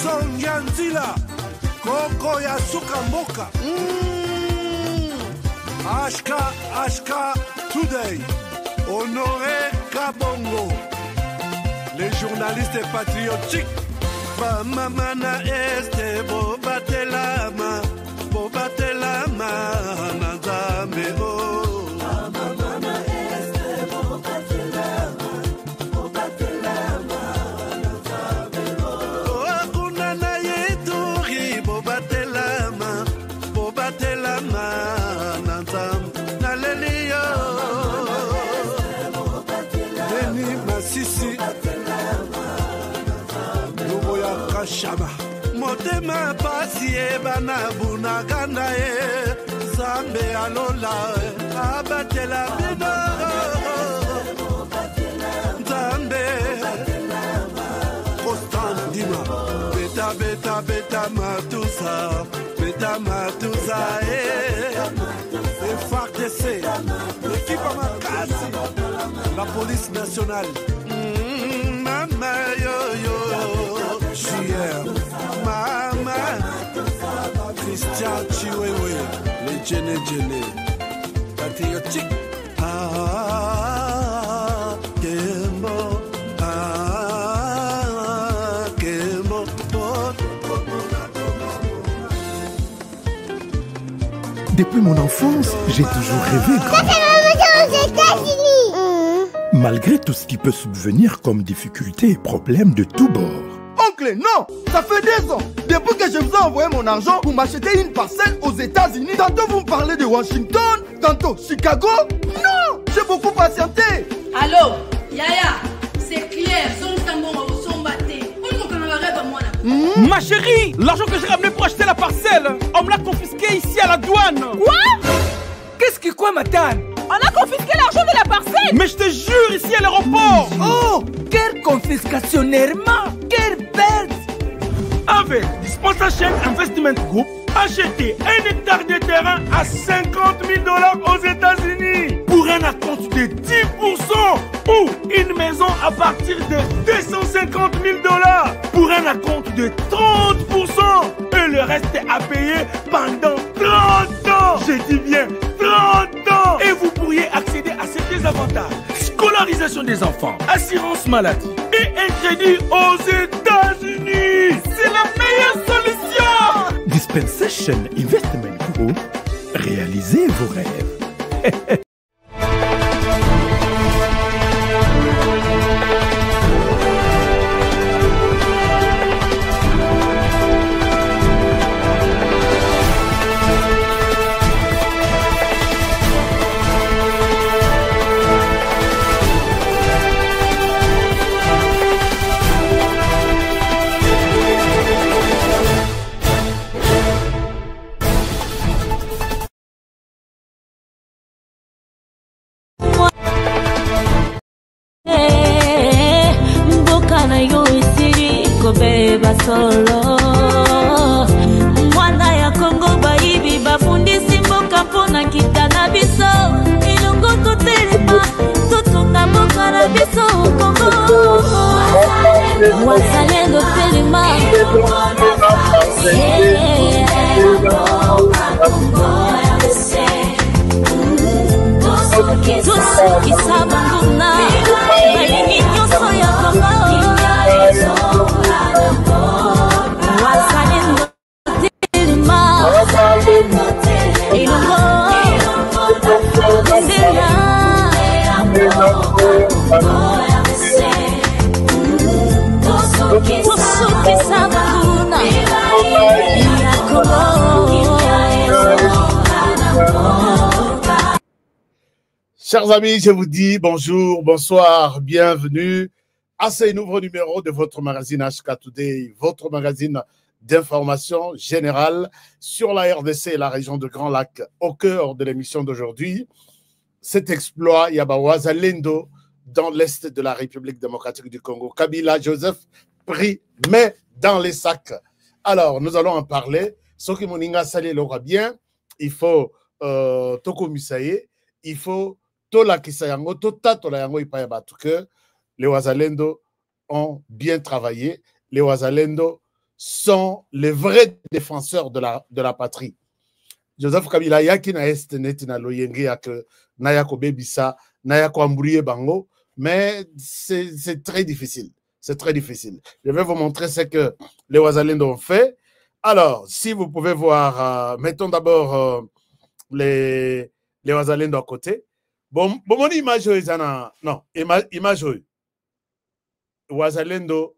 Sonja Nzila, Koko ya Suka Mboka. Ashka Today, Honoré Kabongo, les journalistes patriotiques. Mamana este Bobatelama, Nanzambe o. Mamana este Bobatelama, Nanzambe o. Akuna na yeturi Bobatelama, Nanzambe nalelio. Deni Masisi. Shaba motema pasi bana bunaganda zambe alola abatela bino zambe Constant Dima beta matusa FARDC l'équipe à Makassi la police nationale mama yo Mama Christian Chiwewe le Djene patriotique Kembo Kembo. Depuis mon enfance, j'ai toujours rêvé grand. aux États-Unis. Malgré tout ce qui peut subvenir comme difficultés et problèmes de tous bords. Oncle, non! Ça fait 2 ans! Depuis que je vous ai envoyé mon argent pour m'acheter une parcelle aux États-Unis, tantôt vous me parlez de Washington, tantôt Chicago. Non! J'ai beaucoup patienté! Allô? Yaya, c'est clair, Ma chérie, l'argent que j'ai ramené pour acheter la parcelle, on me l'a confisqué ici à la douane. Quoi? Qu'est-ce qui quoi, Matane? On a confisqué l'argent de la parcelle. Mais je te jure, ici à l'aéroport. Oh, quel confiscationnairement, quelle bête. Avec Dispensation Investment Group, acheter 1 hectare de terrain à 50 000 $ aux États-Unis pour un acompte de 10% ou une maison à partir de 250 000 $ pour un acompte de 30% et le reste à payer pendant 30 ans. Je dis bien 30 ans. Et vous pourriez accéder à ces avantages: scolarisation des enfants, assurance maladie et un crédit aux États-Unis. C'est la meilleure solution. Dispensation Investment Group, réalisez vos rêves. Solo mwana ya Kongo baibi bafundisi mboka mpona kita na biso ilungu totelema totunga mboka na biso Kongo wazalendo telema tosukisa banguna balingi nyonso ya Kongo Chers amis, je vous dis bonjour, bonsoir, bienvenue à ce nouveau numéro de votre magazine HK Today, votre magazine d'information générale sur la RDC et la région de Grand Lac. Au cœur de l'émission d'aujourd'hui, cet exploit Wazalendo dans l'est de la République démocratique du Congo. Kabila Joseph pris, mais dans les sacs. Alors, nous allons en parler. Ce qui m'oninga salé l'aura bien, il faut Toko Musaye, il faut Tola Kisayango, Tota Tola Yango Ipayabatu, que les Wazalendo ont bien travaillé. Les Wazalendo sont les vrais défenseurs de la patrie. Joseph Kabila yaki na est neti na loyenge yak na yako bebisa na yako ambrouiller bango, mais c'est très difficile. C'est très difficile. Je vais vous montrer ce que les Wazalendo ont fait. Alors, si vous pouvez voir, mettons d'abord les Wazalendo à côté. Bon, mon image non, image Wazalendo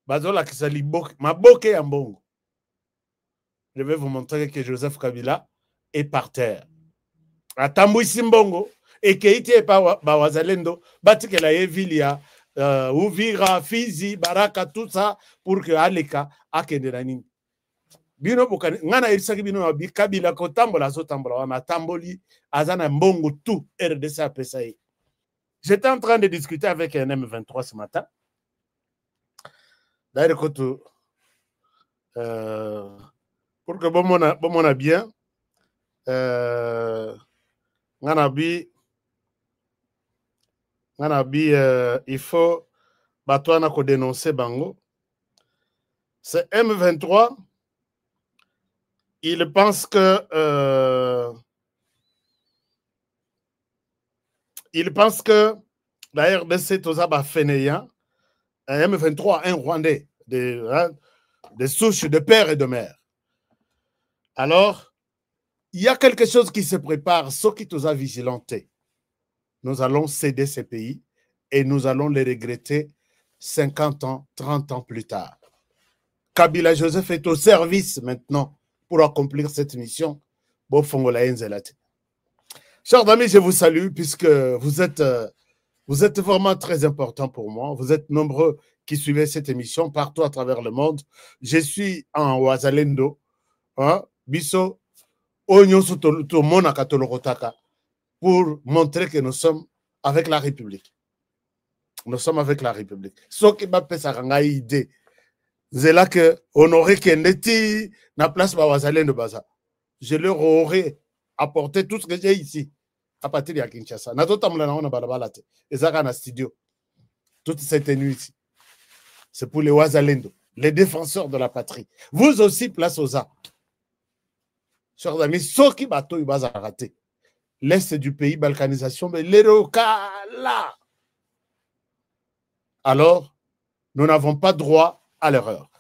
bazola kisali maboke ya mbongo. Je vais vous montrer que Joseph Kabila est par terre. Atambou Simbongo et qui était par Wazalendo, batikela Evilia, Uvira, Fizi, Baraka, tout ça pour que Aleka akenderani. Bino bokani ngana irisaki bino abi Kabila ko tambola so tambola wana tamboli azana mbongo tout RDC a pesaye. J'étais en train de discuter avec un M23 ce matin. D'ailleurs, pour que bon mon a bien, il faut batouana ko dénoncer bango. C'est M23. Il pense que la RDC tozaba fainéant. Un M23, un Rwandais, des souches de père et de mère. Alors, il y a quelque chose qui se prépare, ce qui nous a vigilanté. Nous allons céder ces pays et nous allons les regretter 50 ans, 30 ans plus tard. Kabila Joseph est au service maintenant pour accomplir cette mission. Chers amis, je vous salue puisque vous êtes vraiment très important pour moi. Vous êtes nombreux qui suivez cette émission partout à travers le monde. Je suis en Wazalendo, Biso, Onyosu Tomona Katolorotaka, pour montrer que nous sommes avec la République. Nous sommes avec la République. Ce qui m'a fait ça, idée. C'est là que Honoré Kendeti na place ba Wazalendo Baza. Je leur aurais apporté tout ce que j'ai ici. À partir de Kinshasa. Et ça, dans studio. Toute cette nuit ici. C'est pour les Wazalendo, les défenseurs de la patrie. Vous aussi, place aux A. Chers amis, ceux qui bateau, ils vont rater. L'Est du pays, balkanisation, mais là. Alors, nous n'avons pas droit à l'erreur.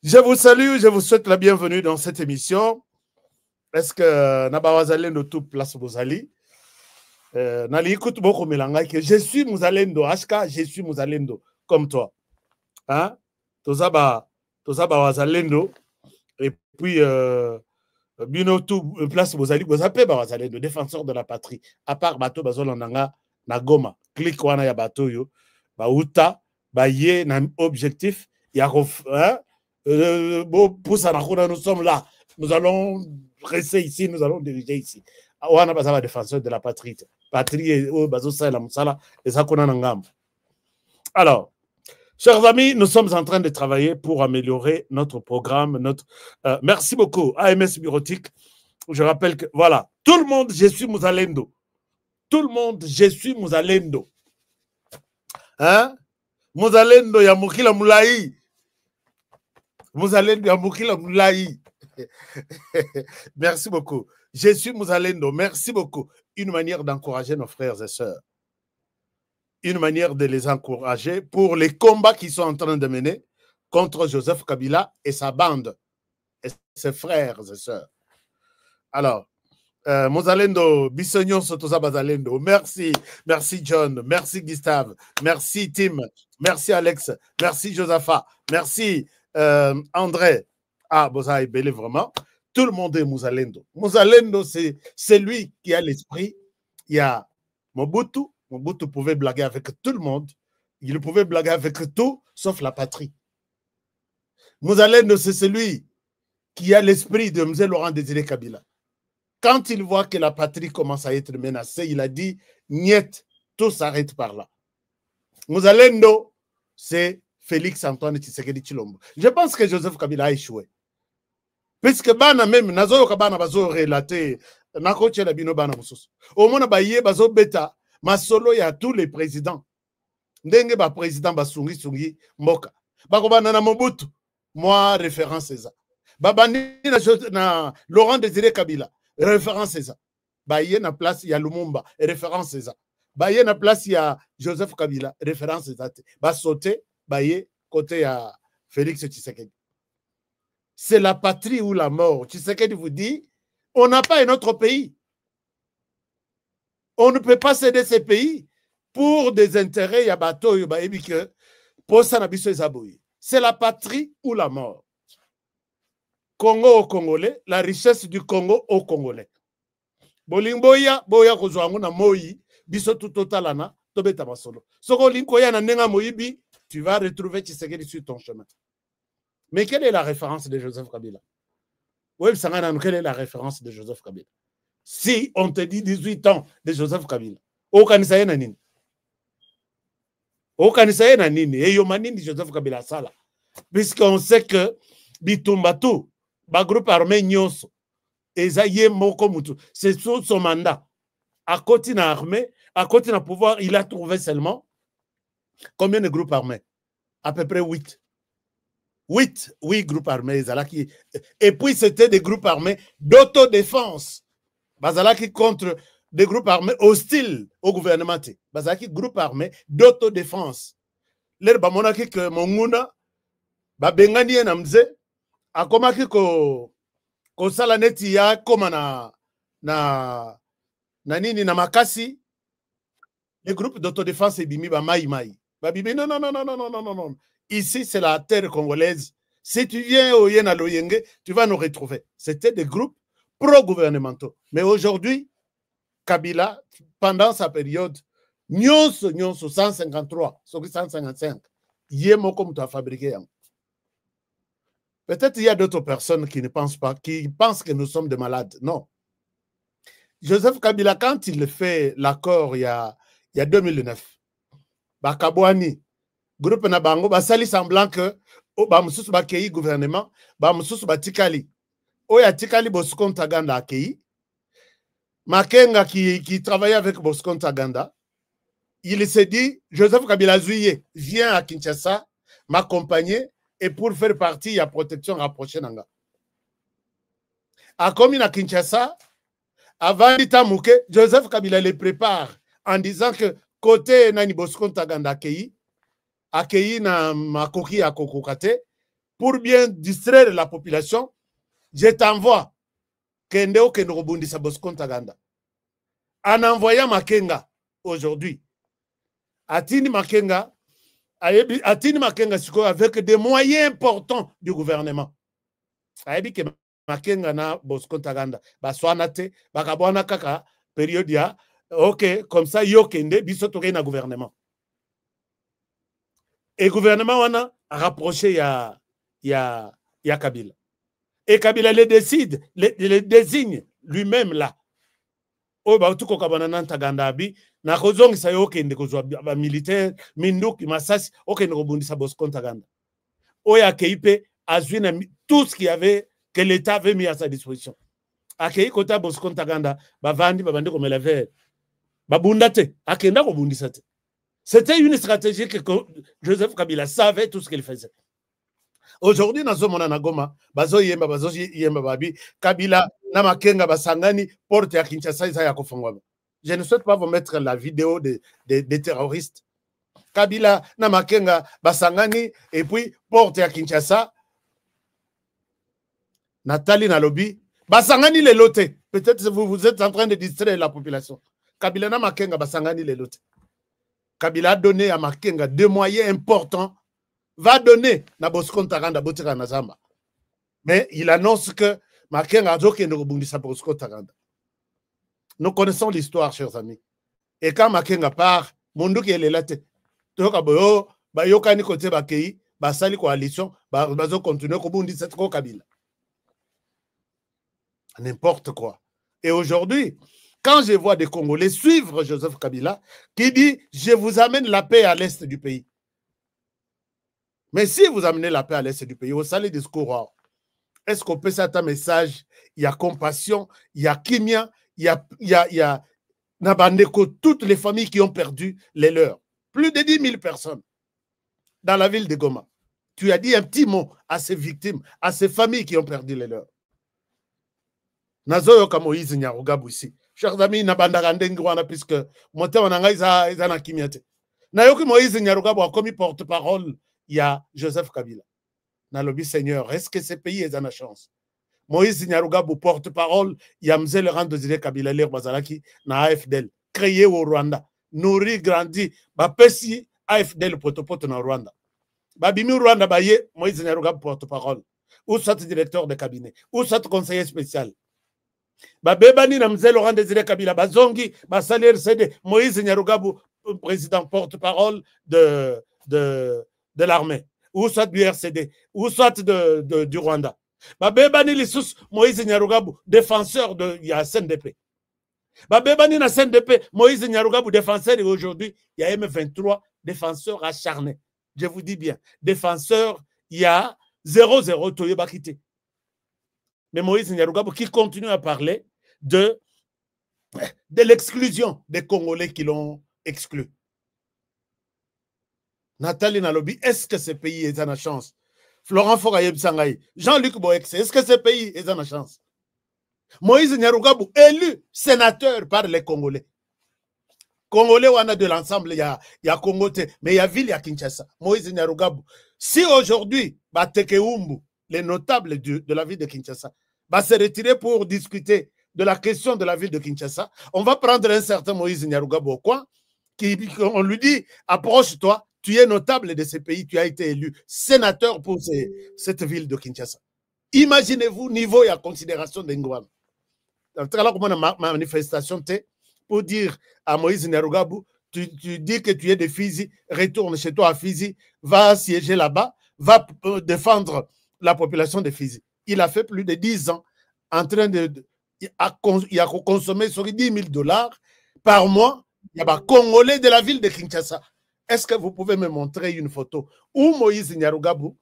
Je vous salue, je vous souhaite la bienvenue dans cette émission. Est-ce que Naba Wazalendo tout place Bozali? Je suis Mouzalendo, HK, je suis Mouzalendo, comme toi. Hein? Tozaba Wazalendo, et puis Bino tout place Bozali, Bozapé Wazalendo, défenseur de la patrie. À part Bato Bazolandanga, Nagoma, clique wana ya Bato yo, Bauta, Baye, nam objectif, Yarof, hein? Pour ça, nous sommes là. Nous allons rester ici, nous allons diriger ici. On a besoin de défenseur de la patrie. Alors, chers amis, nous sommes en train de travailler pour améliorer notre programme. Merci beaucoup, AMS Bureautique. Je rappelle que, voilà, tout le monde, je suis Mouzalendo. Tout le monde, je suis Mouzalendo. Hein? Mouzalendo, Yamukila Moulaï. Mouzalendo, Yamukila Moulaï. Merci beaucoup. Je suis Mouzalendo. Merci beaucoup. Une manière d'encourager nos frères et sœurs. Une manière de les encourager pour les combats qu'ils sont en train de mener contre Joseph Kabila et sa bande et ses frères et sœurs. Alors, Mouzalendo, Bissognon Sotosa Bazalendo. Merci. Merci John. Merci Gustave. Merci Tim. Merci Alex. Merci Josaphat. Merci André. Ah, Boza est belé vraiment. Tout le monde est Mouzalendo. Mouzalendo, c'est lui qui a l'esprit. Il y a Mobutu. Mobutu pouvait blaguer avec tout le monde. Il pouvait blaguer avec tout, sauf la patrie. Mouzalendo, c'est celui qui a l'esprit de M. Laurent Désiré Kabila. Quand il voit que la patrie commence à être menacée, il a dit, niet, tout s'arrête par là. Mouzalendo, c'est Félix Antoine Tshisekedi Tshilombo. Je pense que Joseph Kabila a échoué. Puisque bana même nazo kabana bazo relaté nakoche la bino bana mususu omona baye bazo beta masolo ya tous les présidents ndenge ba président basungi sungi mboka bako bana na Mobutu moi, référence c'est ça. Babani na Laurent Désiré Kabila, référence c'est ça. Baye na place, il y a Lumumba, référence c'est ça. Baye na place, il y a Joseph Kabila, référence c'est ça. Ba sauter, baye, côté à Félix Tshisekedi. C'est la patrie ou la mort. Tshisekedi vous dit, on n'a pas un autre pays. On ne peut pas céder ces pays pour des intérêts, il y a bateau, il y a que pour ça, c'est la patrie ou la mort. Congo au Congolais, la richesse du Congo au Congolais. Bolimboya, boya kozwangu na moi, biso tout totalana, tobeta masolo. Soko linkoya na nenga moyibi, tu vas retrouver Tshisekedi sur ton chemin. Mais quelle est la référence de Joseph Kabila? Oui, quelle est la référence de Joseph Kabila? Si on te dit 18 ans de Joseph Kabila, au kanisa na nini? Au kanisa na nini? Et yomanini de Joseph Kabila sala. Puisqu'on sait que Bitumbatu, ba groupe armé nyonso, ezaye moko mutu, c'est sous son mandat. À côté na armée, à côté na pouvoir, il a trouvé seulement combien de groupes armés? À peu près 8. 8 groupes armés. Et puis c'était des groupes armés d'autodéfense. Bazalaki contre des groupes armés hostiles au gouvernement. Bazalaki groupe armé d'autodéfense. L'air bamonaki que monguna babengani namze akomaki ko sala neti ya koma na nini na makasi les groupes d'autodéfense ebimi ba mai. Babibi non. Ici c'est la terre congolaise. Si tu viens au Yena Loyenge, tu vas nous retrouver. C'était des groupes pro-gouvernementaux. Mais aujourd'hui, Kabila, pendant sa période, nyonso 153, 155, yémo comme tu as fabriqué. Peut-être il y a d'autres personnes qui ne pensent pas, qui pensent que nous sommes des malades. Non. Joseph Kabila, quand il fait l'accord il y a 2009, Bakabouani, groupe Nabango, Basali semblant que Bamoussous Bakei gouvernement, Bamoussous Batikali. Oya Tikali Bosco Ntaganda Akei. Makenga qui travaillait avec Bosco Ntaganda, il s'est dit, Joseph Kabila Zouye, viens à Kinshasa, m'accompagner et pour faire partie de la protection rapprochée Nanga. A comme à Kinshasa, avant d'Itamouke, Joseph Kabila les prépare en disant que côté Nani Bosco Ntaganda Akei na Makoki à Kokokate, pour bien distraire la population, je t'envoie Kendeo Kendorobundisa Bosco Ntaganda. En envoyant Makenga aujourd'hui, Atini Makenga avec des moyens importants du gouvernement. A dit que Makenga na Bosco Ntaganda, Baswanate, Bakabwana Kaka, période ya, ok, comme ça, Yokende, Bisotoke na gouvernement. Et le gouvernement a rapproché ya Kabila. Et Kabila le décide, le désigne lui-même là. Oh, bah, tout comme Tagandabi, na kozong sa yo kende kozwa ba militaire, Mindouk, Massas, ok ne rebondissa Bosco Ntaganda. Oya Keipe a tout ce que l'État avait mis à sa disposition. Akei kota Bosco Ntaganda, bavandi comme la verre. Babundate, akenda rebondissa. C'était une stratégie que Joseph Kabila savait tout ce qu'il faisait. Aujourd'hui, dans ce Goma, bazo yemba babi, Kabila, Namakenga basangani, porte à Kinshasa, ya kofongwa. Je ne souhaite pas vous mettre la vidéo des terroristes. Kabila, Namakenga basangani, et puis porte à Kinshasa, Nathalie Nalobi, basangani les lotés. Peut-être que vous êtes en train de distraire la population. Kabila, Namakenga basangani les lotés. Kabila a donné à Makenga des moyens importants, va donner na Bosco Ntaganda Botira Nazamba. Mais il annonce que Makenga a dit ne rebondisse à Bosco Ntaganda. Nous connaissons l'histoire, chers amis. Et quand Makenga part, Mondou qui est là, Toka Boyo, Bayokani côté Bakei, Basali coalition, Bazo continue rebondisse à Kabila. N'importe quoi. Et aujourd'hui, quand je vois des Congolais suivre Joseph Kabila, qui dit « Je vous amène la paix à l'est du pays ». Mais si vous amenez la paix à l'est du pays, au salé discours, est-ce qu'on peut faire un message? Il y a compassion, il y a kimia, il y a Nabandeko, toutes les familles qui ont perdu les leurs. Plus de 10 000 personnes dans la ville de Goma. tu as dit un petit mot à ces victimes, à ces familles qui ont perdu les leurs. Nazoyoka Moïse Nyarugabo ici. Chers amis, nabandaka ndenge wana puisque motema na ngai eza na kimia te. Nayoki Moïse Nyarugabo a commis porte-parole, il y a Joseph Kabila. Nalobi Seigneur, est-ce que ces pays ont la chance? Moïse Nyarugabo porte-parole, il y a Mzee Laurent Désiré Kabila Ler Bazalaki na AFDL, créé au Rwanda, nourri, grandi, bapesi AFDL potopoto na Rwanda. Babimi Rwanda baye Moïse Nyarugabo porte-parole, ou soit directeur de cabinet, ou soit conseiller spécial. Babebani na Mzee Laurent Désiré Kabila bazongi, basali RCD, Moïse Nyarugabo président porte-parole de l'armée, ou soit du RCD, ou soit du Rwanda. Babebani Lissous, Moïse Nyarugabo, défenseur de la CNDP. Babebani na CNDP, Moïse Nyarugabo, défenseur, et aujourd'hui, il y a M23, défenseur acharné. Je vous dis bien, défenseur, il y a 0-0 Toye Bakité. Mais Moïse Nyarugabo qui continue à parler de l'exclusion des Congolais qui l'ont exclu. Nathalie Nalobi, est-ce que ce pays est en chance? Florent Fogaye Sangaï, Jean-Luc Boex, est-ce que ce pays est en chance? Moïse Nyarugabo, élu sénateur par les Congolais. Congolais, on a de l'ensemble, il y a Congo, mais il y a ville, il y a Kinshasa. Moïse Nyarugabo. Si aujourd'hui, Batekeumbu, les notables de la ville de Kinshasa, va se retirer pour discuter de la question de la ville de Kinshasa, on va prendre un certain Moïse Nyarugabo au coin, on lui dit, approche-toi, tu es notable de ce pays, tu as été élu sénateur pour cette ville de Kinshasa. Imaginez-vous, niveau et à considération d'Engouane. Dans le cas de ma manifestation, pour dire à Moïse Nyarugabo, tu dis que tu es de Fizi, retourne chez toi à Fizi, va siéger là-bas, va défendre la population de Fizi. Il a fait plus de 10 ans en train il a consommé sur 10 000 $ par mois. Il y a des Congolais de la ville de Kinshasa. Est-ce que vous pouvez me montrer une photo où Moïse Nyarugabo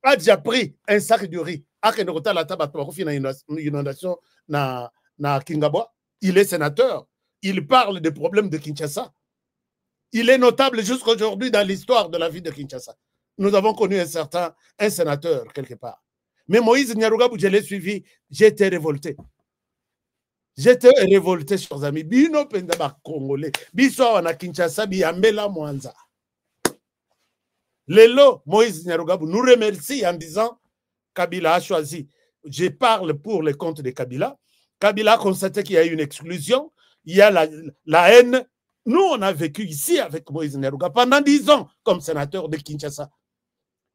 a déjà pris un sac de riz à une inondation na Kingabwa? Il est sénateur. Il parle des problèmes de Kinshasa. Il est notable jusqu'à aujourd'hui dans l'histoire de la ville de Kinshasa. Nous avons connu un sénateur quelque part. Mais Moïse Nyarugabo, je l'ai suivi, j'étais révolté. J'étais révolté, chers amis. Bino pendaba Congolais. Biso na Kinshasa, biambela Mwanza. Lelo, Moïse Nyarugabo nous remercie en disant Kabila a choisi. Je parle pour les comptes de Kabila. Kabila a constaté qu'il y a eu une exclusion. Il y a la haine. Nous, on a vécu ici avec Moïse Nyarugabo pendant 10 ans comme sénateur de Kinshasa.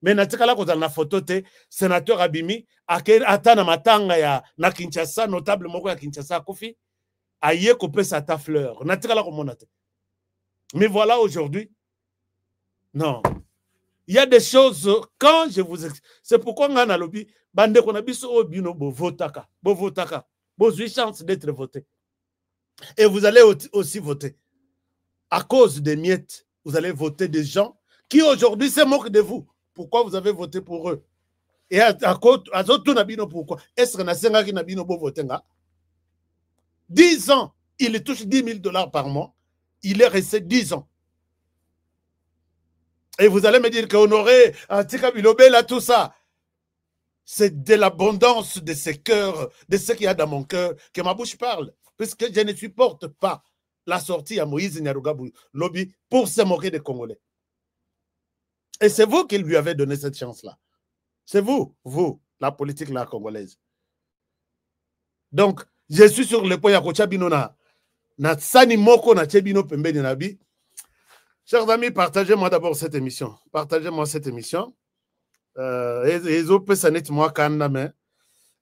Mais natikala ko na photo te sénateur Abimi atana matanga ya na Kinshasa notable moko ya Kinshasa kofi aye ko pesa ta fleur natikala ko monate. Mais voilà aujourd'hui non, il y a des choses quand je vous c'est pourquoi ngana lobi bande ko na biso obino bo votaka bo chance d'être voté et vous allez aussi voter à cause des miettes. Vous allez voter des gens qui aujourd'hui se moquent de vous. Pourquoi vous avez voté pour eux? Et à cause de pourquoi? Est-ce que Nasenga qui n'a pas voté? 10 ans, il touche 10 000 $ par mois. Il est resté 10 ans. Et vous allez me dire qu'Honoré, Tika Bilobela, tout ça, c'est de l'abondance de ce cœur, de ce qu'il y a dans mon cœur, que ma bouche parle. Puisque je ne supporte pas la sortie à Moïse Nyarugabo lobby pour se moquer des Congolais. Et c'est vous qui lui avez donné cette chance-là. C'est vous, la politique la congolaise. Donc, je suis sur le point de Bino na sani moko na Tchebino Pembeni Nabi. Chers amis, partagez-moi d'abord cette émission. Partagez-moi cette émission. Ils ont ça net moi kandame.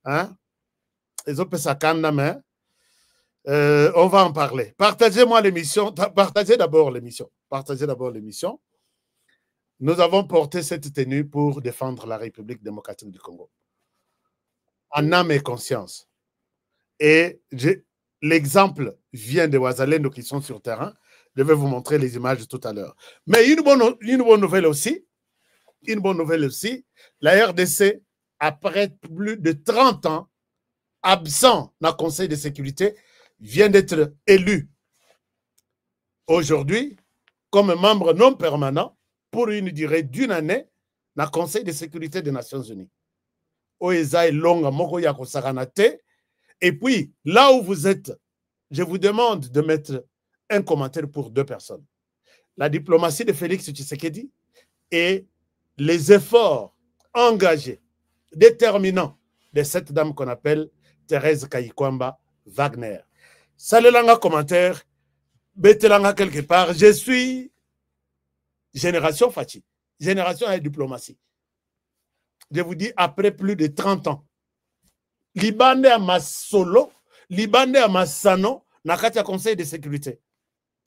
Hein? Ils ont ça kandame. On va en parler. Partagez-moi l'émission. Partagez d'abord l'émission. Partagez d'abord l'émission. Nous avons porté cette tenue pour défendre la République démocratique du Congo. En âme et conscience. Et l'exemple vient de Ouazalendo qui sont sur terrain. Je vais vous montrer les images tout à l'heure. Mais une bonne nouvelle aussi, la RDC, après plus de 30 ans, absent dans le Conseil de sécurité, vient d'être élu aujourd'hui comme membre non permanent pour une durée d'1 année na Conseil de sécurité des Nations Unies. Oeza longa moko ya kosakanate. Et puis, là où vous êtes, je vous demande de mettre un commentaire pour 2 personnes. La diplomatie de Félix Tshisekedi et les efforts engagés, déterminants de cette dame qu'on appelle Thérèse Kayikwamba Wagner. Salelanga commentaire, betelanga quelque part. Je suis génération Fachi, génération de diplomatie. Je vous dis, après plus de 30 ans, Libande à Masolo, Libande à Massano, Nakatia Conseil de sécurité.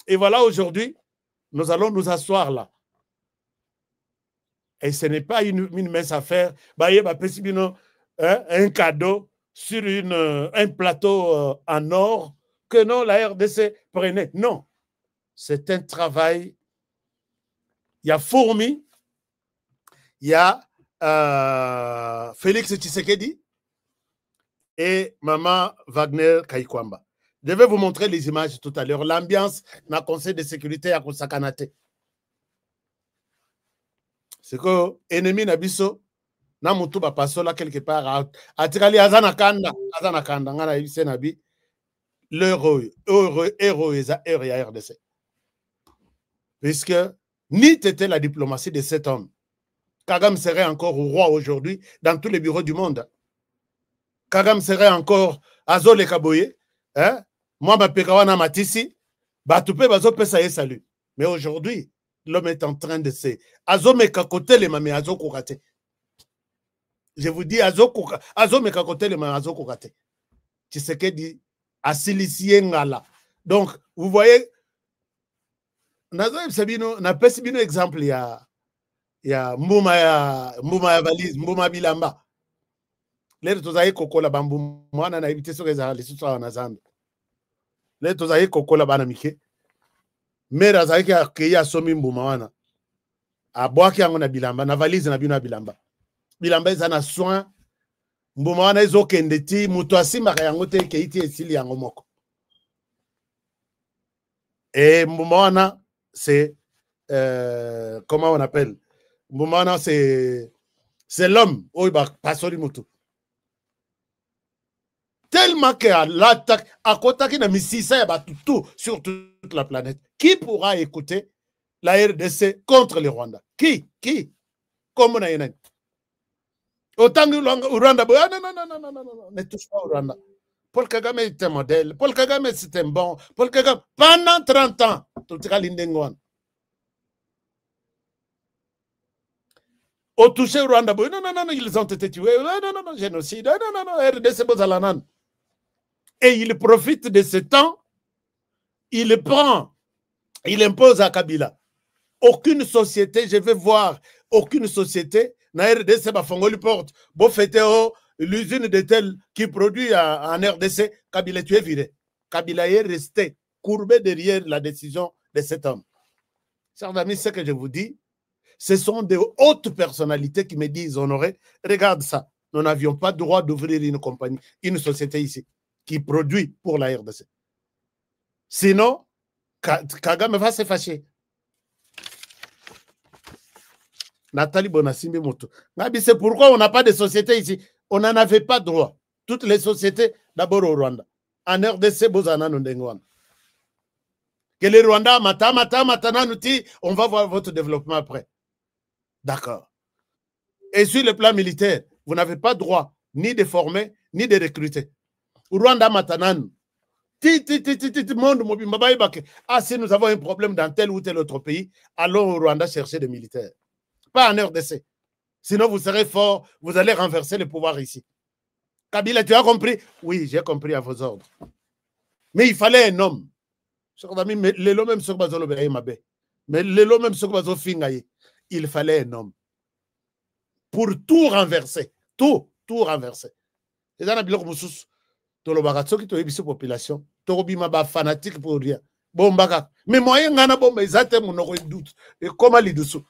Et voilà, aujourd'hui, nous allons nous asseoir là. Et ce n'est pas une mince affaire. Un cadeau sur un plateau en or que non, la RDC prenait. Non. C'est un travail. Il y a Fourmi, il y a Félix Tshisekedi et Maman Wagner Kayikwamba. Je vais vous montrer les images tout à l'heure. L'ambiance dans le Conseil de sécurité à Kosakanate. C'est que l'ennemi Nabiso, na mutu ba paso là quelque part, atikali azana kanda, ngana ibise nabi, l'euro eza ya RDC. Puisque ni t'était la diplomatie de cet homme, Kagame serait encore roi aujourd'hui dans tous les bureaux du monde. Kagame serait encore Azole Kaboye, hein? Moi, ma pekawana matisi, batupe bazo pesa ye salut. Mais aujourd'hui, l'homme est en train de se azome kakote les mame azo kokate. Je vous dis azome kakote les mame azo kokate. Tshisekedi asilisie ngala. Donc, vous voyez, na pesi bino exemple ya mbuma ya valise, mbuma bilamba. Lero tozaye kokola bambu mwana na ibite soke za lisusu na zambe. Lero tozaye kokola bana mike. Mera zaiki akeya somi mbuma wana. Abwaki yango na bilamba na valise na bino bilamba. Bilamba eza na soin. Mbuma wana ezokende ti muto asimaka yango te keiti esili yango moko. Et mbuma wana c'est comment on appelle? Mbuma wana c'est l'homme oiba pasori mutu. Tellement que l'attaque à côté qui n'a mis 600 tout sur toute la planète. Qui pourra écouter la RDC contre le Rwanda? Qui? Comme on a une. Autant que le Rwanda, non, ne touche pas au Rwanda. Paul Kagame est un modèle. Paul Kagame c'est un bon. Paul Kagame, pendant 30 ans, tout le monde au touché au Rwanda, non, ils ont été tués. Non, génocide. Non, RDC Bozalanan. Et il profite de ce temps, il impose à Kabila. Aucune société, je vais voir, aucune société, na RDC, Bafongoli porte, Bofeteo, l'usine de tel qui produit en RDC, Kabila, tu es viré. Kabila est resté courbé derrière la décision de cet homme. Chers amis, ce que je vous dis, ce sont des hautes personnalités qui me disent, Honoré, regarde ça, nous n'avions pas le droit d'ouvrir une compagnie, une société ici, qui produit pour la RDC. Sinon, Kagame va se fâcher. Nathalie Bonassimbi Moto. C'est pourquoi on n'a pas de société ici. On n'en avait pas droit. Toutes les sociétés, d'abord au Rwanda. En RDC, Bozana Nundengwan. Que les Rwandais, on va voir votre développement après. D'accord. Et sur le plan militaire, vous n'avez pas droit ni de former, ni de recruter. Rwanda Matanan. Ah, si nous avons un problème dans tel ou tel autre pays, allons au Rwanda chercher des militaires. Pas en RDC. Sinon, vous serez fort, vous allez renverser le pouvoir ici. Kabila, tu as compris? Oui, j'ai compris à vos ordres. Mais il fallait un homme. Mais il fallait un homme. Pour tout renverser. Tout renverser. Et dans la population, fanatique pour rien. Mais moi, il y a un bombe, ils ont doute. Et comment les dessous?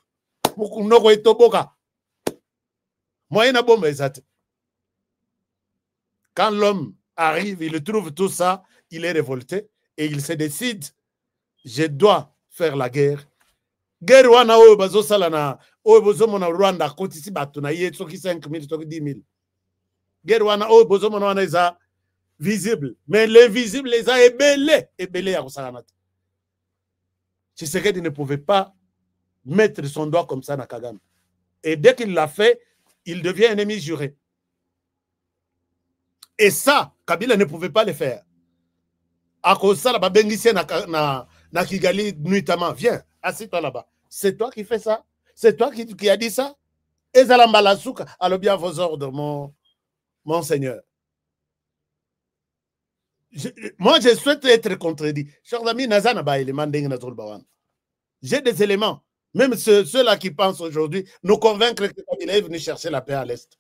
Quand l'homme arrive, il trouve tout ça, il est révolté et il se décide, je dois faire la guerre. Guerre wana oyo bazosala oyo bozomona Rwanda akotisi bato na ye soki 5 000 soki 10 000 guerre wana oyo bozomona wana eza visible mais l'invisible eza ebele ya kosakana te. Tshisekedi ne pouvait pas mettre son doigt comme ça na Kagame, et dès qu'il l'a fait il devient ennemi juré, et ça Kabila ne pouvait pas le faire. À cause de ça, na Kigali nuitamment, viens, assieds-toi là-bas. C'est toi qui fais ça? C'est toi qui a dit ça? Et Zalambalasuka, alors bien vos ordres, mon Seigneur. Moi, je souhaite être contredit. Chers amis, j'ai des éléments. Même ceux-là qui pensent aujourd'hui nous convaincre que Kabila est venu chercher la paix à l'Est.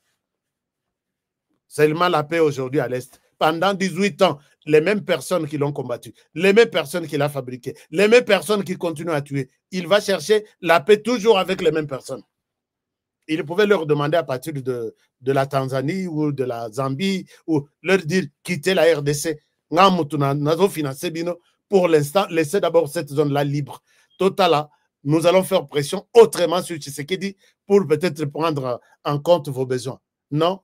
Seulement la paix aujourd'hui à l'Est. Pendant 18 ans, les mêmes personnes qui l'ont combattu, les mêmes personnes qui l'ont fabriqué, les mêmes personnes qui continuent à tuer. Il va chercher la paix toujours avec les mêmes personnes. Il pouvait leur demander à partir de la Tanzanie ou de la Zambie, ou leur dire quitter la RDC. Pour l'instant, laissez d'abord cette zone-là libre. Total, nous allons faire pression autrement sur Tshisekedi pour peut-être prendre en compte vos besoins. Non,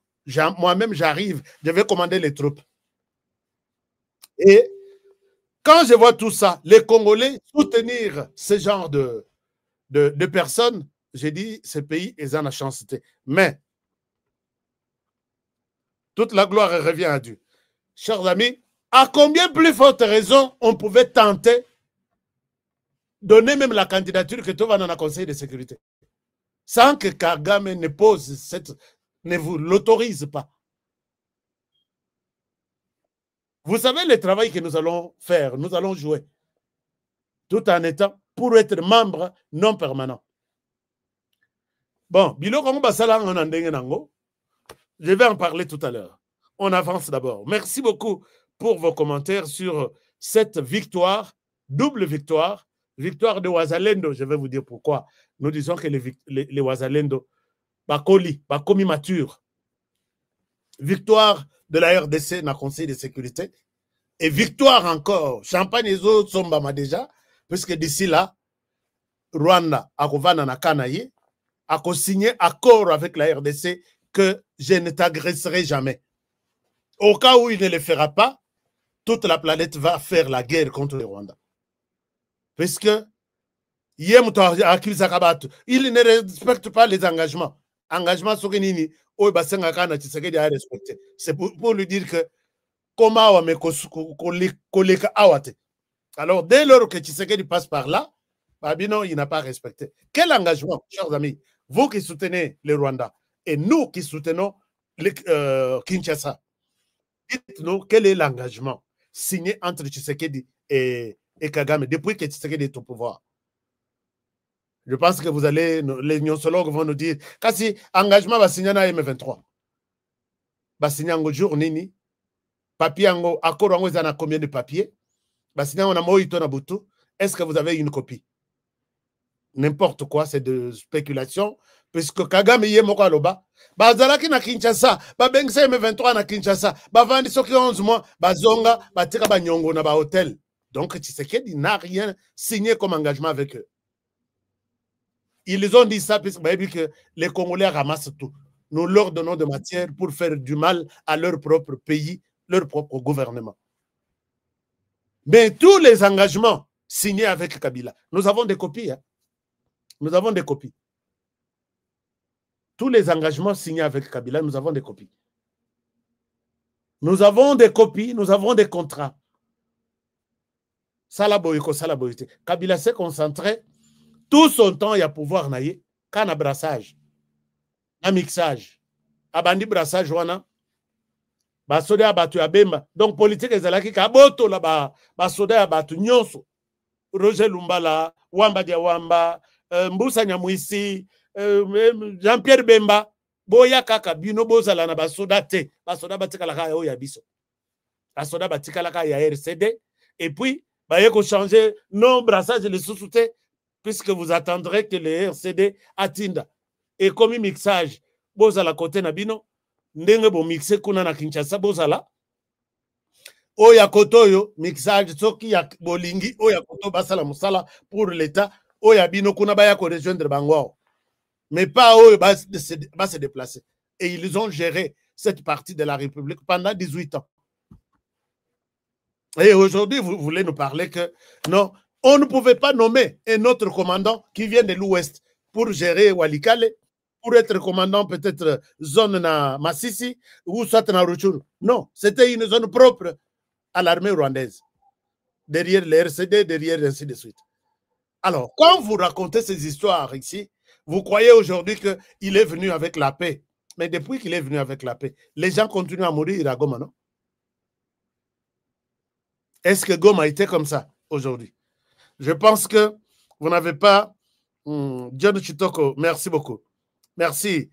moi-même j'arrive, je vais commander les troupes. Et quand je vois tout ça, les Congolais soutenir ce genre de personnes, j'ai dit, ce pays est en chance. Mais toute la gloire revient à Dieu. Chers amis, à combien plus forte raison on pouvait tenter donner même la candidature que tout va dans le Conseil de sécurité sans que Kagame ne pose ne vous l'autorise pas. Vous savez le travail que nous allons faire, nous allons jouer, tout en étant pour être membre non permanent. Bon, je vais en parler tout à l'heure. On avance d'abord. Merci beaucoup pour vos commentaires sur cette victoire, double victoire, victoire de Wazalendo. Je vais vous dire pourquoi. Nous disons que les Wazalendo, Bakomi mature. Victoire de la RDC dans le Conseil de sécurité. Et victoire encore, Champagne et autres sont déjà, puisque d'ici là, Rwanda a signé accord avec la RDC que je ne t'agresserai jamais. Au cas où il ne le fera pas, toute la planète va faire la guerre contre le Rwanda. Puisque il ne respecte pas les engagements. Engagement sur Nini, c'est pour lui dire que comment alors dès lors que Tshisekedi passe par là, Babino, il n'a pas respecté. Quel engagement, chers amis, vous qui soutenez le Rwanda et nous qui soutenons Kinshasa, dites-nous quel est l'engagement signé entre Tshisekedi et Kagame depuis que Tshisekedi est au pouvoir. Je pense que vous allez, les gnosologues vont nous dire, kasi engagement va signer na M23. Va signer un jour nini, papier ango, accord ango zana combien de papiers? Va signer on a moito na butu. Est-ce que vous avez une copie? N'importe quoi, c'est de spéculation, puisque Kagame yé moko aloba. Ba zalaki na Kinshasa, ba bengisa M23 na Kinshasa, ba vandi soki 11 mois, ba zonga, ba tika ba nyongo na ba hôtel. Donc Tshisekedi n'a rien signé comme engagement avec eux. Ils ont dit ça puisque que les Congolais ramassent tout. Nous leur donnons de matière pour faire du mal à leur propre pays, leur propre gouvernement. Mais tous les engagements signés avec Kabila, nous avons des copies. Hein? Nous avons des copies. Tous les engagements signés avec Kabila, nous avons des copies. Nous avons des copies, nous avons des contrats. Salaboyko, salaboyité. Kabila s'est concentré tout son temps, il y a pouvoir naïe, quand brassage, un mixage, abandi brassage, wana, basoda abatu abemba. Donc politique ezalaki kaboto là basoda abatu nyonso. Roger Lumbala, Wamba dia Wamba, Mbusa Nyamwisi, Jean-Pierre Bemba, boya kaka bino bozala na basoda te, basoda batikala ka ya biso. Basoda batikala ka ya RCD et puis baye ko changer non brassage le sous-souté puisque vous attendrez que le RCD atteinde. Et comme mixage, bozala côté nabino, ndenge bo mixer kuna na Kinshasa bozala. Oya kotoyo mixage soki ya bolingi oya koto basala musala pour l'état oya bino kuna baya ko rejoindre bango. mais pas eux, va se déplacer. Et ils ont géré cette partie de la République pendant 18 ans. Et aujourd'hui, vous voulez nous parler que non, on ne pouvait pas nommer un autre commandant qui vient de l'Ouest pour gérer Walikale, pour être commandant peut-être zone na Massissi ou soit na Rutshuru. Non, c'était une zone propre à l'armée rwandaise. Derrière les RCD, derrière ainsi de suite. Alors, quand vous racontez ces histoires ici, vous croyez aujourd'hui qu'il est venu avec la paix. Mais depuis qu'il est venu avec la paix, les gens continuent à mourir à Goma, non? Est-ce que Goma a été comme ça aujourd'hui? Je pense que vous n'avez pas... John Chitoko, merci beaucoup. Merci.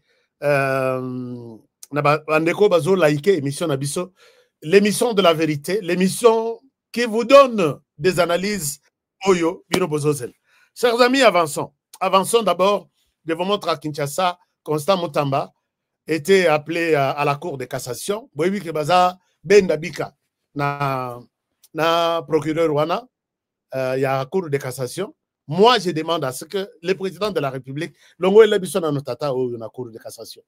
L'émission de la vérité, l'émission qui vous donne des analyses. Oyo, Bino Bozozel. Chers amis, avançons. Avançons d'abord. Je vous montre à Kinshasa, Constant Mutamba était appelé à la Cour de cassation. Oui, que Baza Ben Dabika, na procureur Wana, il y a la Cour de cassation. Moi, je demande à ce que le président de la République, l'ongo est l'habitude dans notre tata ou la Cour de cassation.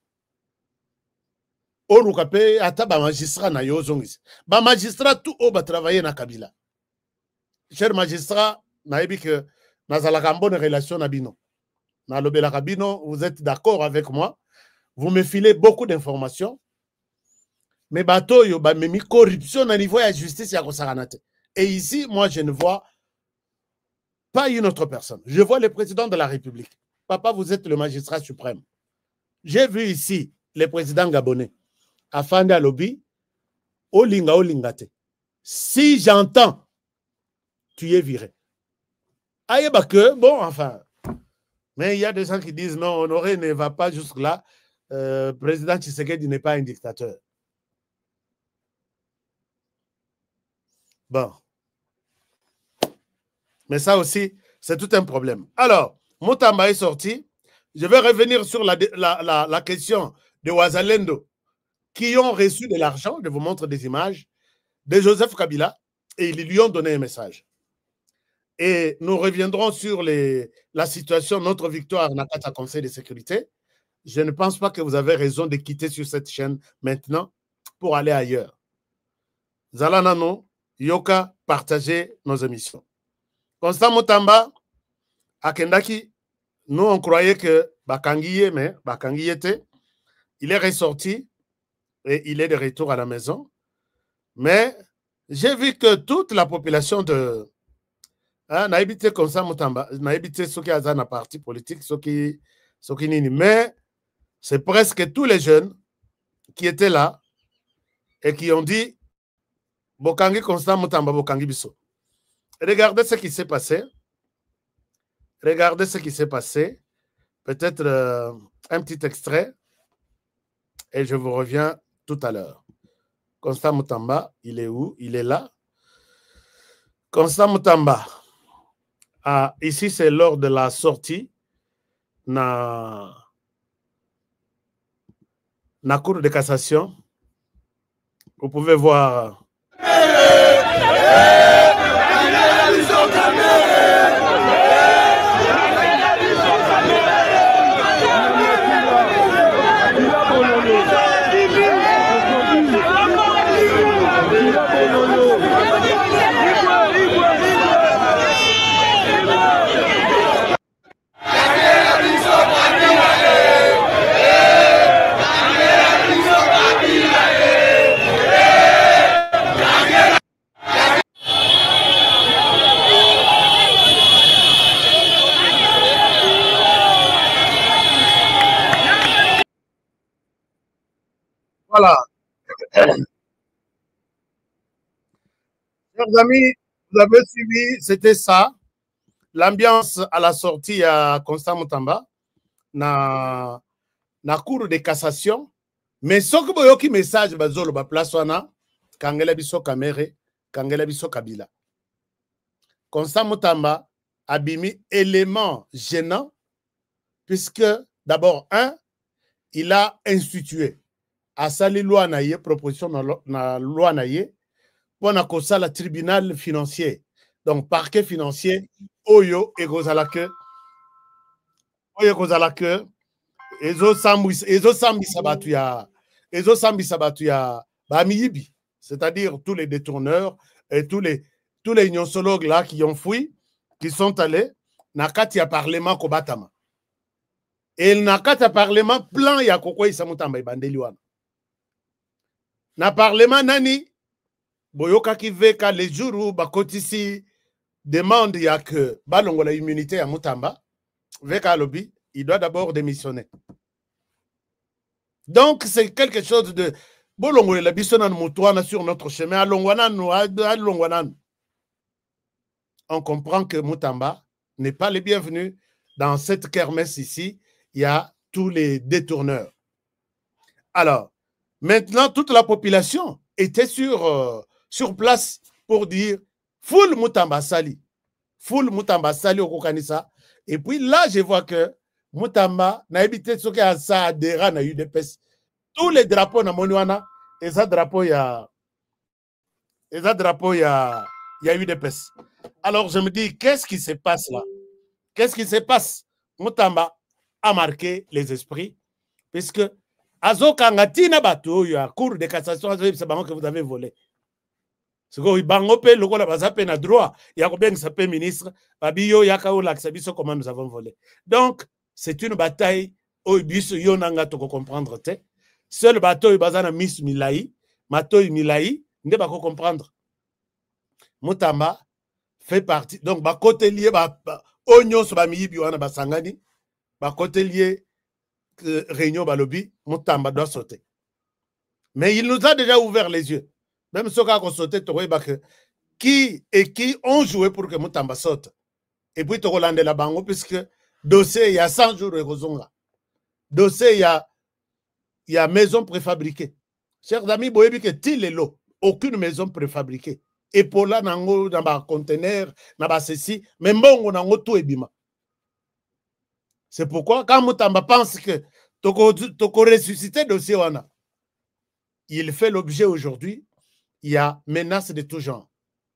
On nous appelle à ta magistrat na yozongis. Ba magistrat tout au va travailler na Kabila. Cher magistrat, naïbi que dans la bonne relation na bino. Na lobela kabino, vous êtes d'accord avec moi? Vous me filez beaucoup d'informations. Mais bateau yo ba memi corruption au niveau de la justice ya kosaranate. Et ici, moi je ne vois pas une autre personne. Je vois le président de la République. Papa, vous êtes le magistrat suprême. J'ai vu ici le président gabonais, Afanda Lobi, Olingate. Si j'entends, tu es viré. Aïeba que, bon, enfin. Mais il y a des gens qui disent non, Honoré ne va pas jusque-là. Président Tshisekedi n'est pas un dictateur. Bon. Mais ça aussi, c'est tout un problème. Alors, Mutamba est sorti. Je vais revenir sur la question de Ouazalendo qui ont reçu de l'argent, je vous montre des images, de Joseph Kabila, et ils lui ont donné un message. Et nous reviendrons sur la situation, notre victoire dans le Conseil de sécurité. Je ne pense pas que vous avez raison de quitter sur cette chaîne maintenant pour aller ailleurs. Zalanano, Yoka, partagez nos émissions. Constant Mutamba, à Kendaki, nous on croyait que Bakangiye, mais Bakangiye était, il est ressorti et il est de retour à la maison. Mais j'ai vu que toute la population de Naïbité Constant Mutamba, Naïbité ceux qui ont un parti politique, ceux qui nini, mais c'est presque tous les jeunes qui étaient là et qui ont dit Bokangi Constant Mutamba, Bokangi Bisso. Regardez ce qui s'est passé. Regardez ce qui s'est passé. Peut-être un petit extrait. Et je vous reviens tout à l'heure. Constant Mutamba, il est où? Il est là. Constant Mutamba. Ah, ici, c'est lors de la sortie na Cour de cassation. Vous pouvez voir. Voilà. Chers amis, vous avez suivi, c'était ça. L'ambiance à la sortie à Constant Mutamba, na Cour de cassation. Mais ce que vous avez message, bazolo ba place wana, kangela biso kamere, kangela biso kabila. Constant Mutamba a bimi élément gênant, puisque d'abord, il a institué à sali loi naie, proposition na loi naie, pour na kosala tribunal financier. Donc, parquet financier, oyo et gozalake, c'est-à-dire tous les détourneurs et tous les gnosologues là qui ont fui, qui sont allés, nakati ya parlement kobatama. Et nakati ya parlement plan ya koko isa mutamba ibandeli wana. Na parlement nani boyoka ki veka les jours où bakotisi demande ya que balongo la immunité ya mutamba veka lobby, il doit d'abord démissionner. Donc c'est quelque chose de bolongo la bisona mutwana sur notre chemin alongwanan. On comprend que Mutamba n'est pas le bienvenu dans cette kermesse ici. Il y a tous les détourneurs. Alors, maintenant, toute la population était sur place pour dire full Mutamba Sali. Full Mutamba Sali au Kokanisa. Et puis là, je vois que Mutamba n'a évité ce qu'il y a ça, des rats, n'a eu des pèses. Tous les drapeaux na Monuana, et ça drapeau, il y a eu des pèses. Alors je me dis, qu'est-ce qui se passe là? Qu'est-ce qui se passe? Mutamba a marqué les esprits, puisque Azokangatina Bato, il y a un cours de cassation, c'est que vous avez volé. C'est que Bangope, le gars n'a droit, il y a combien de sapés ministres, Babiyo, Yakao, Laksabiso, comment nous avons volé. Donc, c'est une bataille, Oibis, Yonanga, tu comprendre. Seul bateau, il bazana Miss Milaï, Mato Milaï, ne pas comprendre. Mutamba fait partie. Donc, ba côté lié, Onyo Sobami Biwana Basangani, ba côté lié, Réunion Balobi, Mutamba doit sauter. Mais il nous a déjà ouvert les yeux. Même ceux qui ont sauté, qui ont joué pour que Mutamba saute. Et puis, tu as la bango, puisque dossier, il y a 100 jours de Rozonga. Dossier, il y a maison préfabriquée. Chers amis, vous voyez que Tilelo, aucune maison préfabriquée. Et pour là, dans un conteneur, dans ceci, mais bon, on a tout ebima. C'est pourquoi, quand Mutamba pense que tu as ressuscité le dossier, il fait l'objet aujourd'hui, il y a menace de tout genre.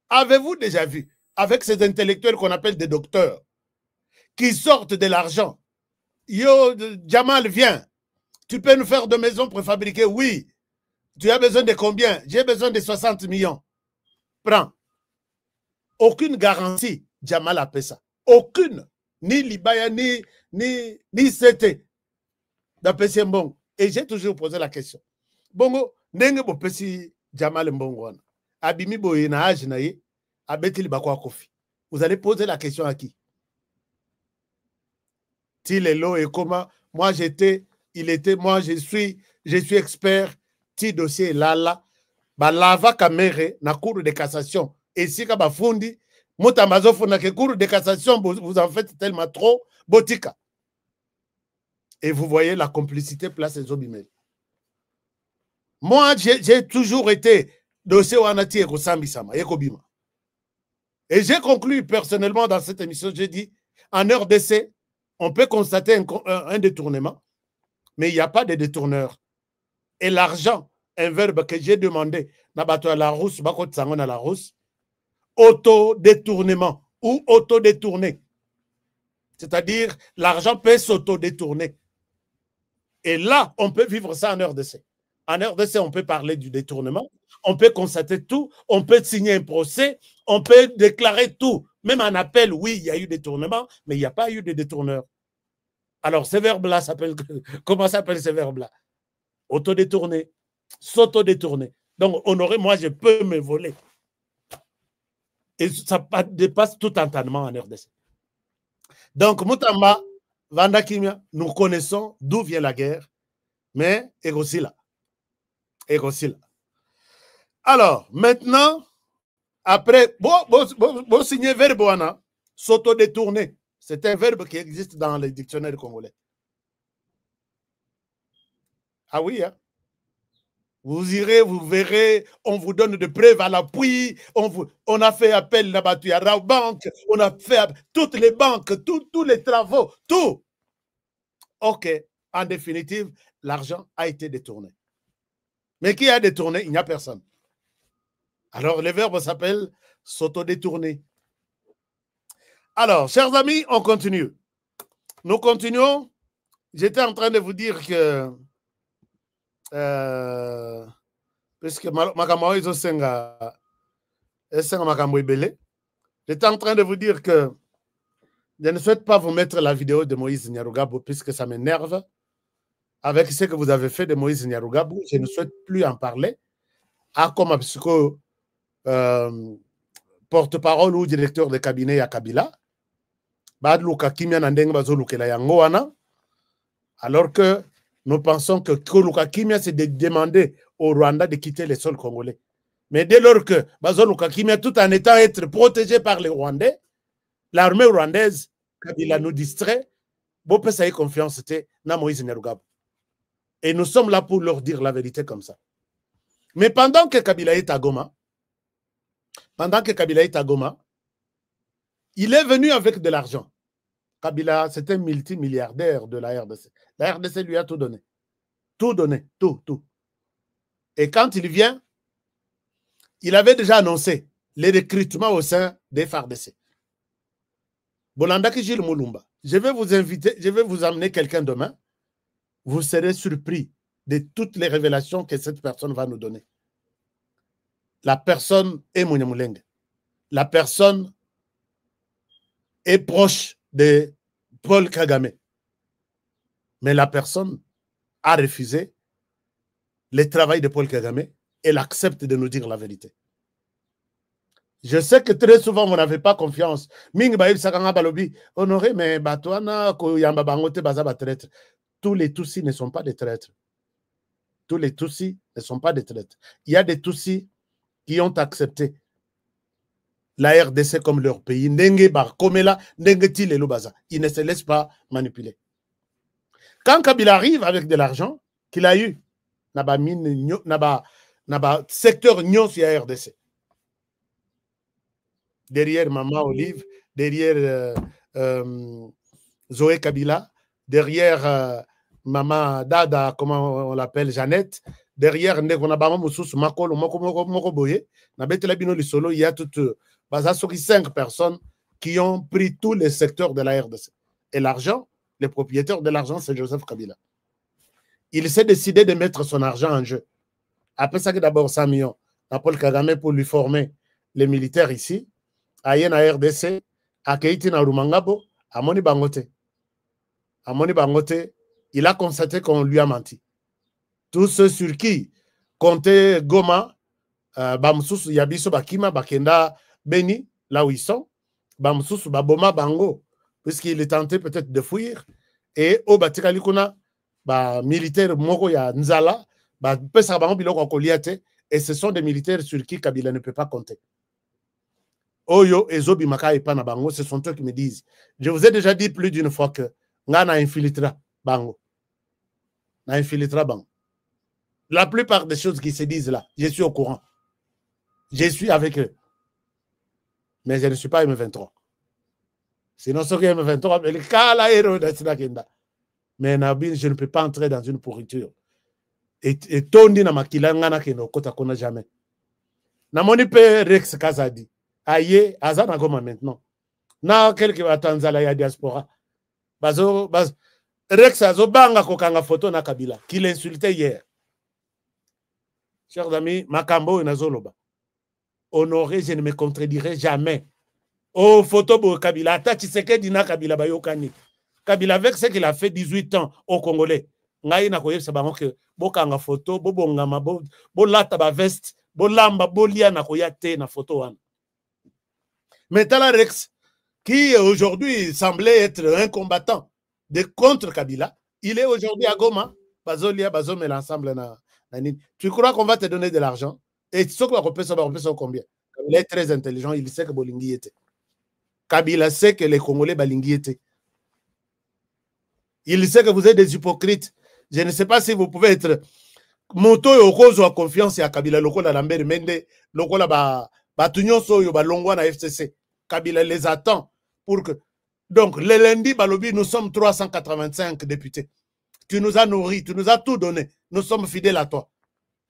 Avez-vous déjà vu, avec ces intellectuels qu'on appelle des docteurs, qui sortent de l'argent, yo, Jamal, viens, tu peux nous faire de maisons préfabriquées? Oui. Tu as besoin de combien? J'ai besoin de 60 millions. Prends. Aucune garantie, Jamal a fait ça. Aucune. Ni Libaya, ni CT. D'après Mbongo. Et j'ai toujours posé la question. Bongo, nenge bo pesi Jamal Mbongo. Abimi boye na âge na ye, abeti libakwa kofi. Vous allez poser la question à qui? Tilelo et comment? Moi j'étais, il était, moi je suis expert. Ti dossier là. Ba lava kamere na cour de cassation. Et si ka ba fundi, Mutamba fona ke cour de cassation, vous en faites tellement trop, botika. Et vous voyez la complicité place des Obimel. Moi, j'ai toujours été dossier Wanati Eko Sambisama, Eko Bima. Et j'ai conclu personnellement dans cette émission, j'ai dit, en RDC, on peut constater un détournement, mais il n'y a pas de détourneur. Et l'argent, un verbe que j'ai demandé, à la rousse, à la rousse, auto-détournement ou auto-détourné. C'est-à-dire, l'argent peut s'auto-détourner. Et là, on peut vivre ça en RDC. En RDC, on peut parler du détournement, on peut constater tout, on peut signer un procès, on peut déclarer tout. Même en appel, oui, il y a eu détournement, mais il n'y a pas eu de détourneur. Alors, ce verbe-là s'appelle, comment s'appelle ce verbe-là? Autodétourner, s'autodétourner. Donc, honoré, moi, je peux me voler. Et ça dépasse tout entendement en RDC. Donc, Mutamba, Vanda Kimia, nous connaissons d'où vient la guerre, mais Egosila. Alors, maintenant, après, bon signer verbe, s'autodétourner. C'est un verbe qui existe dans les dictionnaires congolais. Ah oui, hein? Vous irez, vous verrez, on vous donne des preuves à l'appui, on a fait appel là-bas à la banque, on a fait toutes les banques, tous les travaux, tout. Ok, en définitive, l'argent a été détourné. Mais qui a détourné? Il n'y a personne. Alors, le verbe s'appelle s'autodétourner. Alors, chers amis, on continue. Nous continuons j'étais en train de vous dire que puisque makambo izo senga makambo ebele, j'étais en train de vous dire que je ne souhaite pas vous mettre la vidéo de Moïse Nyarugabo puisque ça m'énerve. Avec ce que vous avez fait de Moïse Nyarugabo, je ne souhaite plus en parler. Ah, comme psycho porte-parole ou directeur de cabinet à Kabila, Badluka Kimia Nandeng Bazolukela Yangoana, alors que nous pensons que Koluka Kimia, c'est de demander au Rwanda de quitter les sols congolais. Mais dès lors que Bazoluka Kimia, tout en étant être protégé par les Rwandais, l'armée rwandaise, Kabila nous distrait, Bopé ça y confiance, c'était na Moïse Nyarugabo. Et nous sommes là pour leur dire la vérité comme ça. Mais pendant que Kabila est à Goma, il est venu avec de l'argent. Kabila, c'était un multimilliardaire de la RDC. La RDC lui a tout donné. Tout donné, tout. Et quand il vient, il avait déjà annoncé les recrutements au sein des FARDC. Bolandaki Gilles Moulumba, je vais vous inviter, je vais vous amener quelqu'un demain. Vous serez surpris de toutes les révélations que cette personne va nous donner. La personne est Mounyamulenge. La personne est proche de Paul Kagame. Mais la personne a refusé le travail de Paul Kagame. Elle accepte de nous dire la vérité. Je sais que très souvent, vous n'avez pas confiance. Ming Baïb Sakanga Balobi, honoré, mais Batouana, Koyamba Bangote, Bazaba traître. Tous les Tutsis ne sont pas des traîtres. Tous les Tutsis ne sont pas des traîtres. Il y a des Tutsis qui ont accepté la RDC comme leur pays. Ndenge Bar Komela, Ndenge Til et Lubaza. Ils ne se laissent pas manipuler. Quand Kabila arrive avec de l'argent qu'il a eu, naba secteur Nyon sur la RDC. Derrière Maman Olive, derrière Zoé Kabila, derrière Maman Dada, comment on l'appelle, Jeannette, derrière Ndekonabama Moussous, Makolo, Moko Boye, Nabetela Bino Lisolo, il y a toutes 5 personnes qui ont pris tous les secteurs de la RDC. Et l'argent, le propriétaire de l'argent, c'est Joseph Kabila. Il s'est décidé de mettre son argent en jeu. Après ça, d'abord 100 millions à Paul Kagame pour lui former les militaires ici, à Yena RDC, à Keiti na Rumangabo, à Moni Bangote. À Moni Bangote, il a constaté qu'on lui a menti. Tous ceux sur qui comptait Goma, Bamsous, Yabiso, Bakima, Bakenda, Beni, là où ils sont, Bamsous, Baboma, Bango, puisqu'il est tenté peut-être de fuir, et au Batikalikuna, militaire Moko ya Nzala, et ce sont des militaires sur qui Kabila ne peut pas compter. Oyo et Zobi Maka et Panabango, ce sont eux qui me disent. Je vous ai déjà dit plus d'une fois que Ngana infiltra Bango. Na infiltra Bango. La plupart des choses qui se disent là, je suis au courant. Je suis avec eux. Mais je ne suis pas M23. Sinon, ce qui est M23, mais Nabin, je ne peux pas entrer dans une pourriture. Et Tondi na makila ngana ke no kota kona jamais. Na moni pe Rex Kazadi. Aye, azana goma maintenant. Na quelques Tanzala ya diaspora. Rex azo banga kokanga photo na Kabila qui l'insultait hier. Chers amis, Makambo inazoloba. Honoré, je ne me contredirai jamais. Oh, photo bo Kabila, ata Tshisekedi na Kabila bayokani. Kabila avec ce qu'il a fait 18 ans au Congolais. Ngai na koyebisa bango ke bokanga photo, bobongama, bolata ba veste, bolamba, bolia na koyate na photo wana. Mais Tala Rex, qui aujourd'hui semblait être un combattant de contre Kabila, il est aujourd'hui à Goma, Bazolia, Bazome l'ensemble na nini. Tu crois qu'on va te donner de l'argent? Et tu sais quoi qu'on peut savoir combien? Il est très intelligent, il sait que Bolingi était. Kabila sait que les Congolais Balingi étaient. Il sait que vous êtes des hypocrites. Je ne sais pas si vous pouvez être moto et au cause de confiance à Kabila Lokola Lambert Mende, Lokola Batunyon Soyo, Balongwa na FCC. Kabila les attend pour que. Donc, le lundi, Balobi, nous sommes 385 députés. Tu nous as nourris, tu nous as tout donné. Nous sommes fidèles à toi.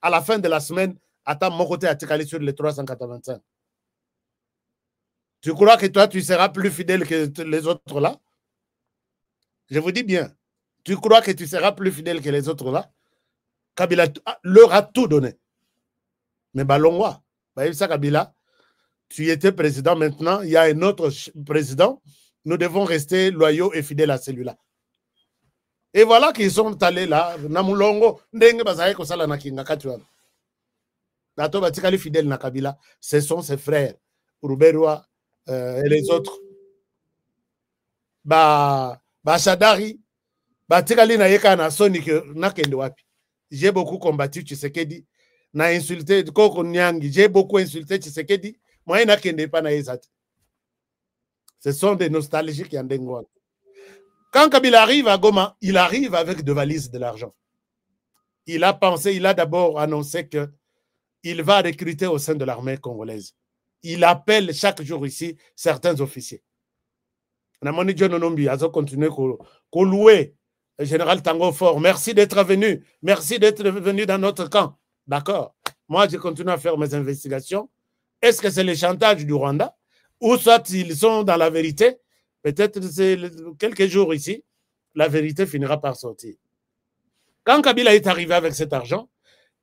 À la fin de la semaine, attends mon côté à Tikali sur les 385. Tu crois que toi, tu seras plus fidèle que les autres là? Je vous dis bien. Tu crois que tu seras plus fidèle que les autres là? Kabila leur a tout donné. Mais Balongwa, Kabila, tu étais président maintenant, il y a un autre président, nous devons rester loyaux et fidèles à celui-là. Et voilà qu'ils sont allés là, Namulongo, Ndenge Bazaye Kosala Nakinga Katuan. Nato Batikali fidèle na Kabila, ce sont ses frères, Rouberwa et les autres. Shadari, Batikali na Yeka na Sonic Nakende Wapi. J'ai beaucoup combattu Tshisekedi, na insulté Koko Nyangi, j'ai beaucoup insulté Tshisekedi, moi Nakende pas na Ezat. Ce sont des nostalgiques qui en déngouent. Quand Kabila arrive à Goma, il arrive avec deux valises de l'argent. Il a pensé, il a d'abord annoncé qu'il va recruter au sein de l'armée congolaise. Il appelle chaque jour ici certains officiers. Namoni John Onombi a continué à louer le général Tango Fort. Merci d'être venu. Merci d'être venu dans notre camp. D'accord. Moi, je continue à faire mes investigations. Est-ce que c'est le chantage du Rwanda? Ou soit ils sont dans la vérité? Peut-être c'est quelques jours ici, la vérité finira par sortir. Quand Kabila est arrivé avec cet argent,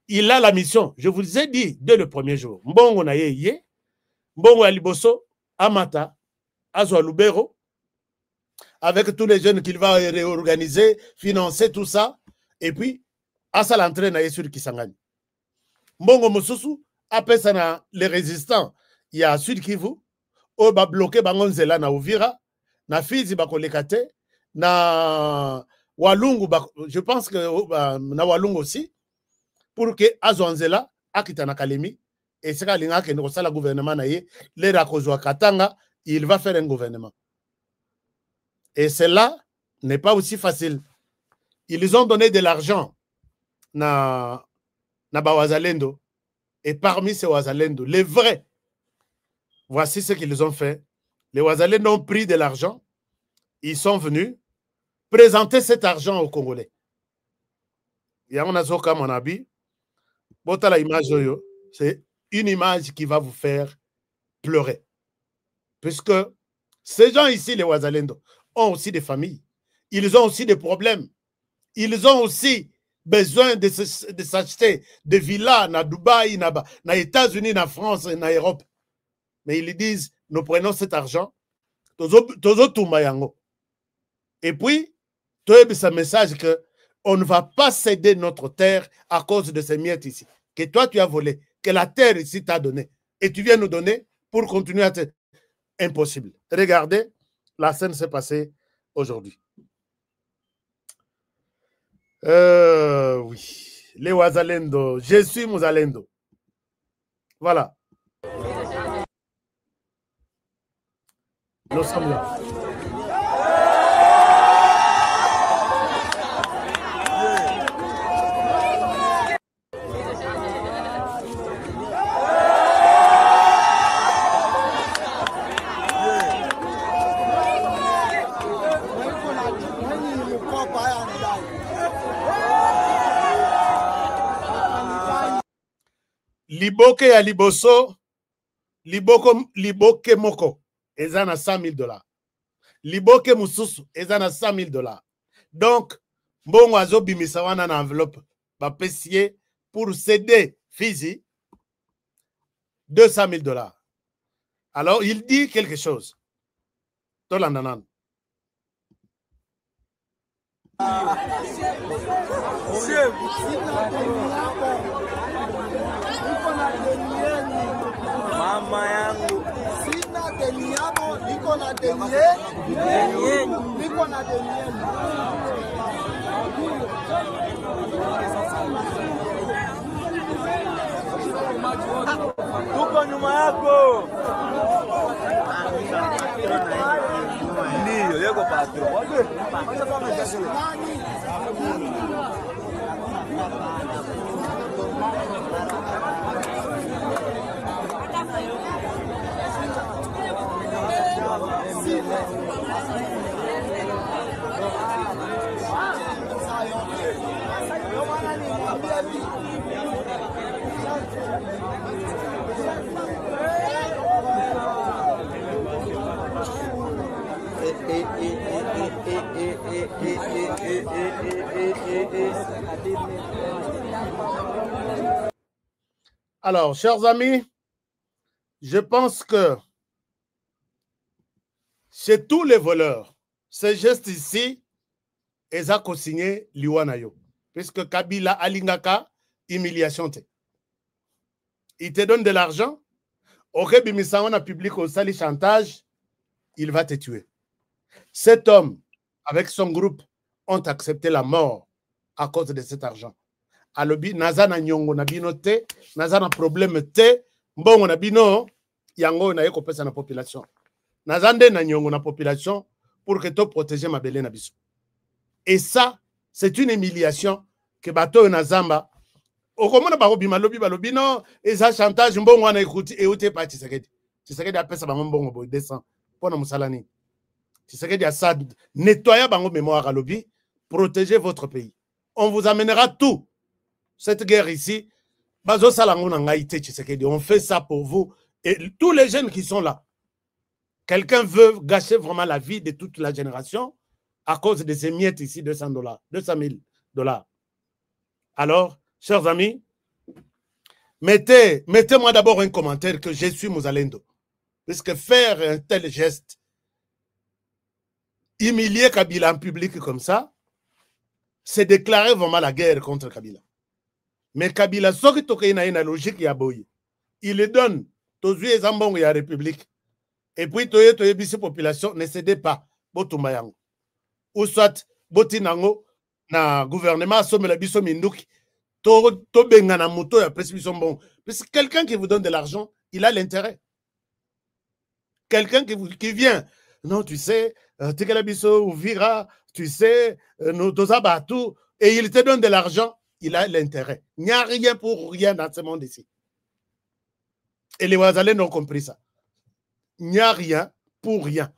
il a la mission. Je vous ai dit dès le premier jour. Mbongo na ye, Mbongo Aliboso, Amata, Azwa Lubero, avec tous les jeunes qu'il va réorganiser, financer tout ça, et puis, Asa l'entraîne na sur Kisangani. Mbongo Mosusu, après ça, les résistants, il y a Sud Kivu, on va bloquer Bangonzela na Uvira, na Fizi bakolekate, na Walungu, je pense que na Walungu aussi, pour que Azonzela, Akita na Kalemi, et c'est quand le gouvernement na ye, les Rakozwa Katanga, il va faire un gouvernement. Et cela n'est pas aussi facile. Ils ont donné de l'argent na Wazalendo, et parmi ces Wazalendo, les vrais, voici ce qu'ils ont fait. Les Wazalendo ont pris de l'argent, ils sont venus présenter cet argent aux Congolais. Il y a un azoka mon abi, la image, c'est une image qui va vous faire pleurer. Puisque ces gens ici, les Wazalendo, ont aussi des familles. Ils ont aussi des problèmes. Ils ont aussi besoin de s'acheter des villas na Dubaï, na États-Unis, na France, na Europe. Mais ils disent, nous prenons cet argent, et puis, tu as ce message qu'on ne va pas céder notre terre à cause de ces miettes ici, que toi tu as volé, que la terre ici t'a donné, et tu viens nous donner pour continuer à être impossible. Regardez, la scène s'est passée aujourd'hui. Oui, les Wazalendo, je suis Mouzalendo. Voilà. Nous sommes là. Liboke ya Liboso, Liboke Moko, ezana $100,000. Liboke Mususu, ezana $100,000. Donc, Mbongo azo bimisa wana na enveloppe, ba pesier pour céder Fizi $200,000. Alors, il dit quelque chose. Tolandanan. Mama yangu sina deni yako, niko na deni yenu, niko na deni yenu. Tuko nyuma yako. Ndio yako patro. Alors, chers amis, je pense que chez tous les voleurs, ces gestes ici, ils ont co-signé Liwanayo. Puisque Kabila Alingaka, humiliation. Il te donne de l'argent, au Bimisaona public au sali chantage, il va te tuer. Cet homme, avec son groupe, ont accepté la mort à cause de cet argent. Alobi, naza na nyongo na bino te, naza na problème te, mbongo na bino, yango na yeko pesa na population. Naza nde na nyongo na population pour que tu protéger ma belle na biso. Et ça, c'est une humiliation que bato na zamba. Okomona baro bimalobi balobi non, et ça chantage mbongo wana ekuti e ote pa Tshisekedi. Tshisekedi a pesa bango mbongo bo descend pona musalani. Tshisekedi a ça nettoyer bango mémoire à lobby, protéger votre pays. On vous amènera tout. Cette guerre ici, on fait ça pour vous et tous les jeunes qui sont là. Quelqu'un veut gâcher vraiment la vie de toute la génération à cause de ces miettes ici, 200 000 $. Alors, chers amis, mettez-moi d'abord un commentaire que je suis Muzalendo. Puisque faire un tel geste, humilier Kabila en public comme ça, c'est déclarer vraiment la guerre contre Kabila. Mais Kabila, ce qui est une logique, il le donne aux yeux de la République. Et puis, la population ne cédez pas. Ou soit, botinango, na gouvernement, somme la biso minduki, to bengana moto ya prescription bon. Parce que quelqu'un qui vous donne de l'argent, il a l'intérêt. Quelqu'un qui vient, non, tu sais, Tekelabiso Vira, tu sais, nous tout, et il te donne de l'argent, il a l'intérêt. Il n'y a rien pour rien dans ce monde ici. Et les Ouazalais ont compris ça. Il n'y a rien pour rien.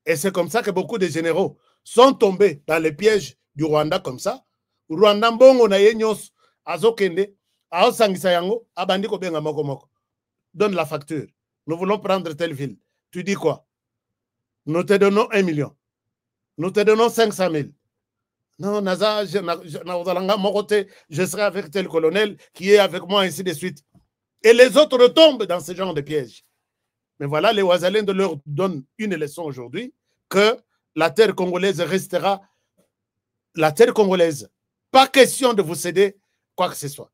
Et c'est comme ça que beaucoup de généraux sont tombés dans les pièges du Rwanda comme ça. Rwanda mbongo na yenyos azokende, aosangisa yango, abandiko benga moko moko. Donne la facture. Nous voulons prendre telle ville. Tu dis quoi? Nous te donnons 1 million. Nous te donnons 500 000. Non, Naza, je serai avec tel colonel qui est avec moi, ainsi de suite. Et les autres retombent dans ce genre de pièges. Mais voilà, les Ouazalais leur donnent une leçon aujourd'hui, que la terre congolaise restera la terre congolaise. Pas question de vous céder quoi que ce soit.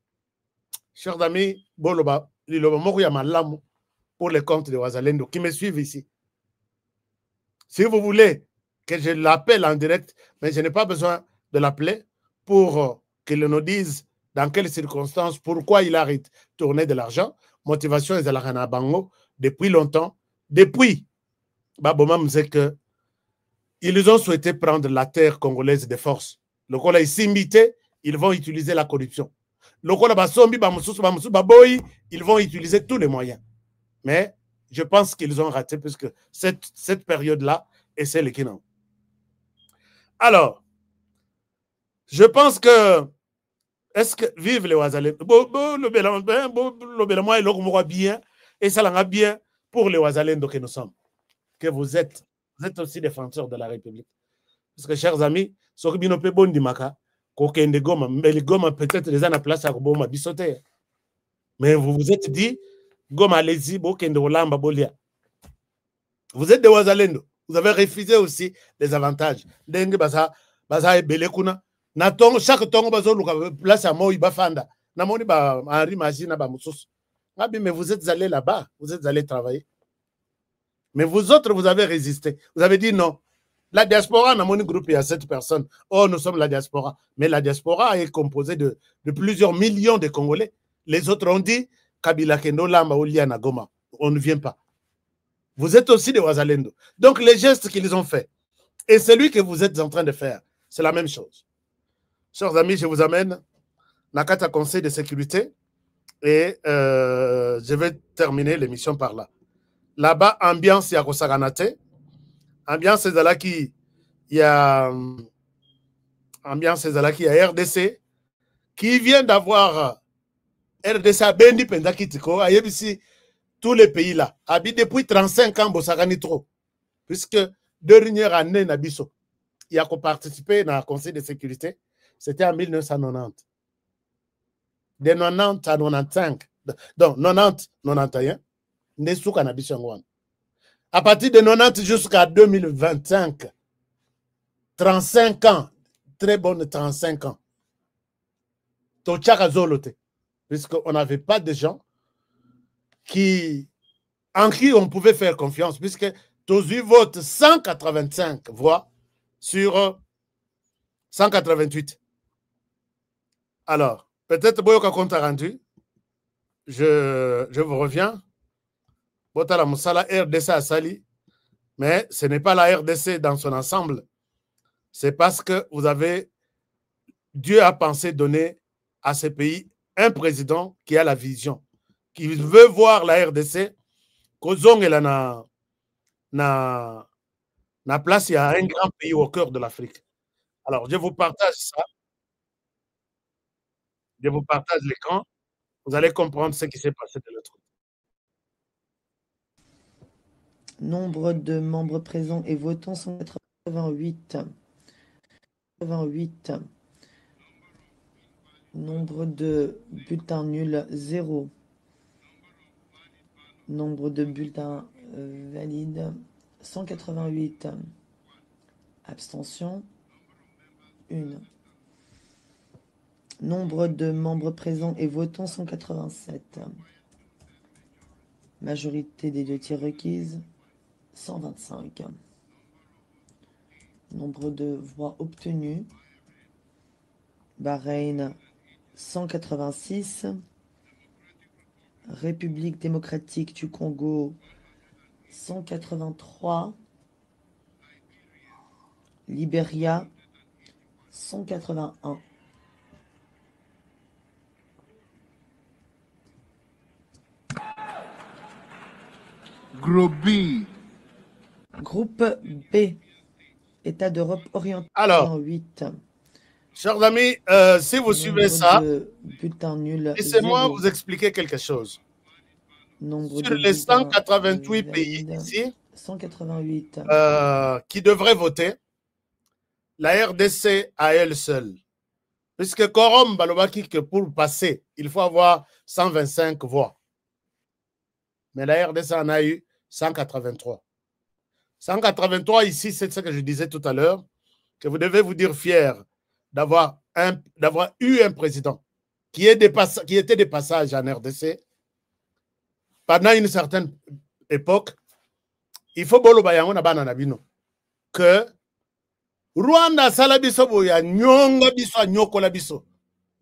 Chers amis, Boloba, pour les comptes de Ouazalais qui me suivent ici. Si vous voulez que je l'appelle en direct, mais je n'ai pas besoin de l'appeler pour qu'il nous dise dans quelles circonstances, pourquoi il a retourné de l'argent. Motivation est à la Bango depuis longtemps. Depuis, Baboma me dit que ils ont souhaité prendre la terre congolaise de force. Le Kola est simbité, ils vont utiliser la corruption. Le Kola Basombi, Baboy, ils vont utiliser tous les moyens. Mais je pense qu'ils ont raté puisque cette période-là est celle qui n'ont. Alors, je pense que est-ce que vive les Ouazalais le bien et ça l'a bien pour les Ouazalais que nous sommes. Que vous êtes aussi défenseurs de la République. Parce que, chers amis, ce qui est bon dimaka, peut-être les gens à place à Goma bisoter. Mais vous vous êtes dit, Goma allez-y, vous êtes des Ouazalendo. Vous avez refusé aussi les avantages. Dengue basa belekuna. Na tongo chaque tongo bazo luka place à moi ibafanda. Na moni ba Henri Magina ba mususu. Mais vous êtes allés là-bas, vous êtes allés travailler. Mais vous autres, vous avez résisté. Vous avez dit non. La diaspora, dans mon groupe, il y a 7 personnes. Oh, nous sommes la diaspora. Mais la diaspora est composée de plusieurs millions de Congolais. Les autres ont dit, Kabila Kendo Lamba Oliana Goma. On ne vient pas. Vous êtes aussi des Ouazalendo. Donc, les gestes qu'ils ont faits et celui que vous êtes en train de faire, c'est la même chose. Chers amis, je vous amène Nakata Conseil de sécurité et je vais terminer l'émission par là. Là-bas, ambiance ya Kosaganate. Ambiance Zalaki, il y a ambiance Zalaki, il y a RDC qui vient d'avoir RDC à Bendi Pendakitiko, à Yebisi, tous les pays là. Depuis 35 ans, Bosagani trop. Puisque dernière année, Nabiso. il a participé dans le Conseil de sécurité, c'était en 1990. De 90 à 95, donc 90, 91, Nesu Cannabis Yangwan. À partir de 90 jusqu'à 2025, 35 ans, très bonne 35 ans. Puisqu'on n'avait pas de gens en qui on pouvait faire confiance, puisque Tozu vote 185 voix sur 188. Alors, peut-être Boyoka compte rendu, je vous reviens. Botala Moussala, RDC à Sali, mais ce n'est pas la RDC dans son ensemble. C'est parce que Dieu a pensé donner à ce pays un président qui a la vision, qui veut voir la RDC, Kozong et na place, il y a un grand pays au cœur de l'Afrique. Alors, je vous partage ça. Je vous partage l'écran. Vous allez comprendre ce qui s'est passé de l'autre côté. Nombre de membres présents et votants 188. 88. Nombre de bulletins nuls 0. Nombre de bulletins valides 188. Abstention 1. Nombre de membres présents et votants 187. Majorité des deux tiers requises 125. Nombre de voix obtenues. Bahreïn 186. République démocratique du Congo 183. Libéria 181. Groupe B. Groupe B. État d'Europe orientale. Alors, 8. Chers amis, si vous suivez ça, laissez-moi vous expliquer quelque chose. Sur les 188 pays ici 188. Qui devraient voter, la RDC à elle seule. Puisque Korom Balobaki, que pour passer, il faut avoir 125 voix. Mais la RDC en a eu 183. 183 ici, c'est ce que je disais tout à l'heure, que vous devez vous dire fier d'avoir eu un président qui était de passage en RDC pendant une certaine époque. Il faut que Rwanda salabiso boya nyonga biso nyokola biso.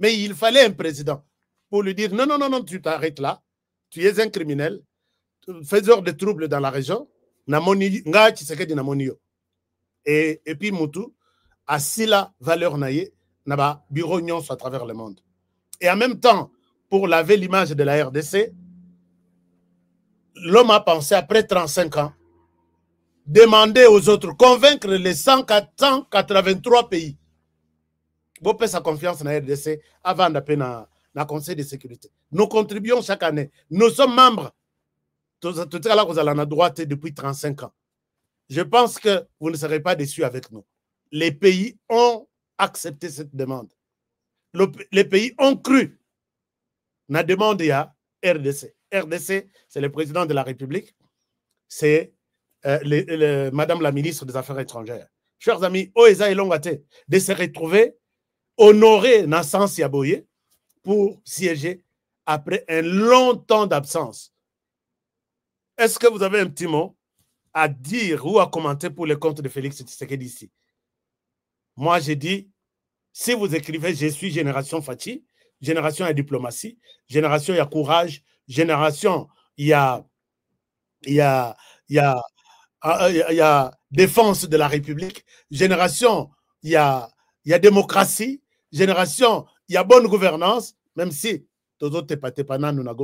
Mais il fallait un président pour lui dire non, non, non, non, tu t'arrêtes là. Tu es un criminel, faiseur de troubles dans la région. Et puis Moutou a si la valeur naïe naba bureau nyonso à travers le monde. Et en même temps, pour laver l'image de la RDC, l'homme a pensé après 35 ans demander aux autres, convaincre les 183 pays. Vous faites sa confiance dans la RDC avant d'appeler dans le Conseil de sécurité. Nous contribuons chaque année. Nous sommes membres. Tout à l'heure, vous allez en droite depuis 35 ans. Je pense que vous ne serez pas déçus avec nous. Les pays ont accepté cette demande. Les pays ont cru. On a demandé à RDC. RDC, c'est le président de la République. C'est Madame la ministre des Affaires étrangères. Chers amis, Oeza et Longate, de se retrouver honorés Nassans Yaboye pour siéger après un long temps d'absence. Est-ce que vous avez un petit mot à dire ou à commenter pour le compte de Félix Tshisekedi ici? Moi, j'ai dit, si vous écrivez « Je suis génération Fati », génération à diplomatie, génération il y a courage, génération il y a défense de la République, génération il y a démocratie, génération il y a bonne gouvernance, même si nous avons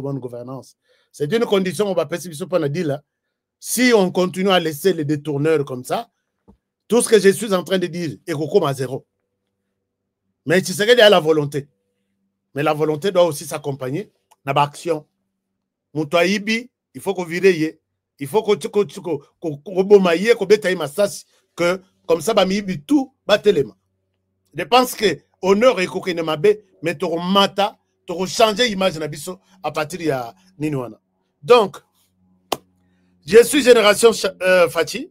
bonne gouvernance. C'est une condition, on va dire, si on continue à laisser les détourneurs comme ça, tout ce que je suis en train de dire est comme à zéro. Mais tu sais qu'il y a la volonté. Mais la volonté doit aussi s'accompagner dans l'action. Il faut qu'on vire, il faut qu'on comme ça, bamibi tout, batelema. Je pense que honneur et kokene mabe, mais tu mata, tu changer l'image de biso à partir de Ninouana. Donc, je suis génération Fachi.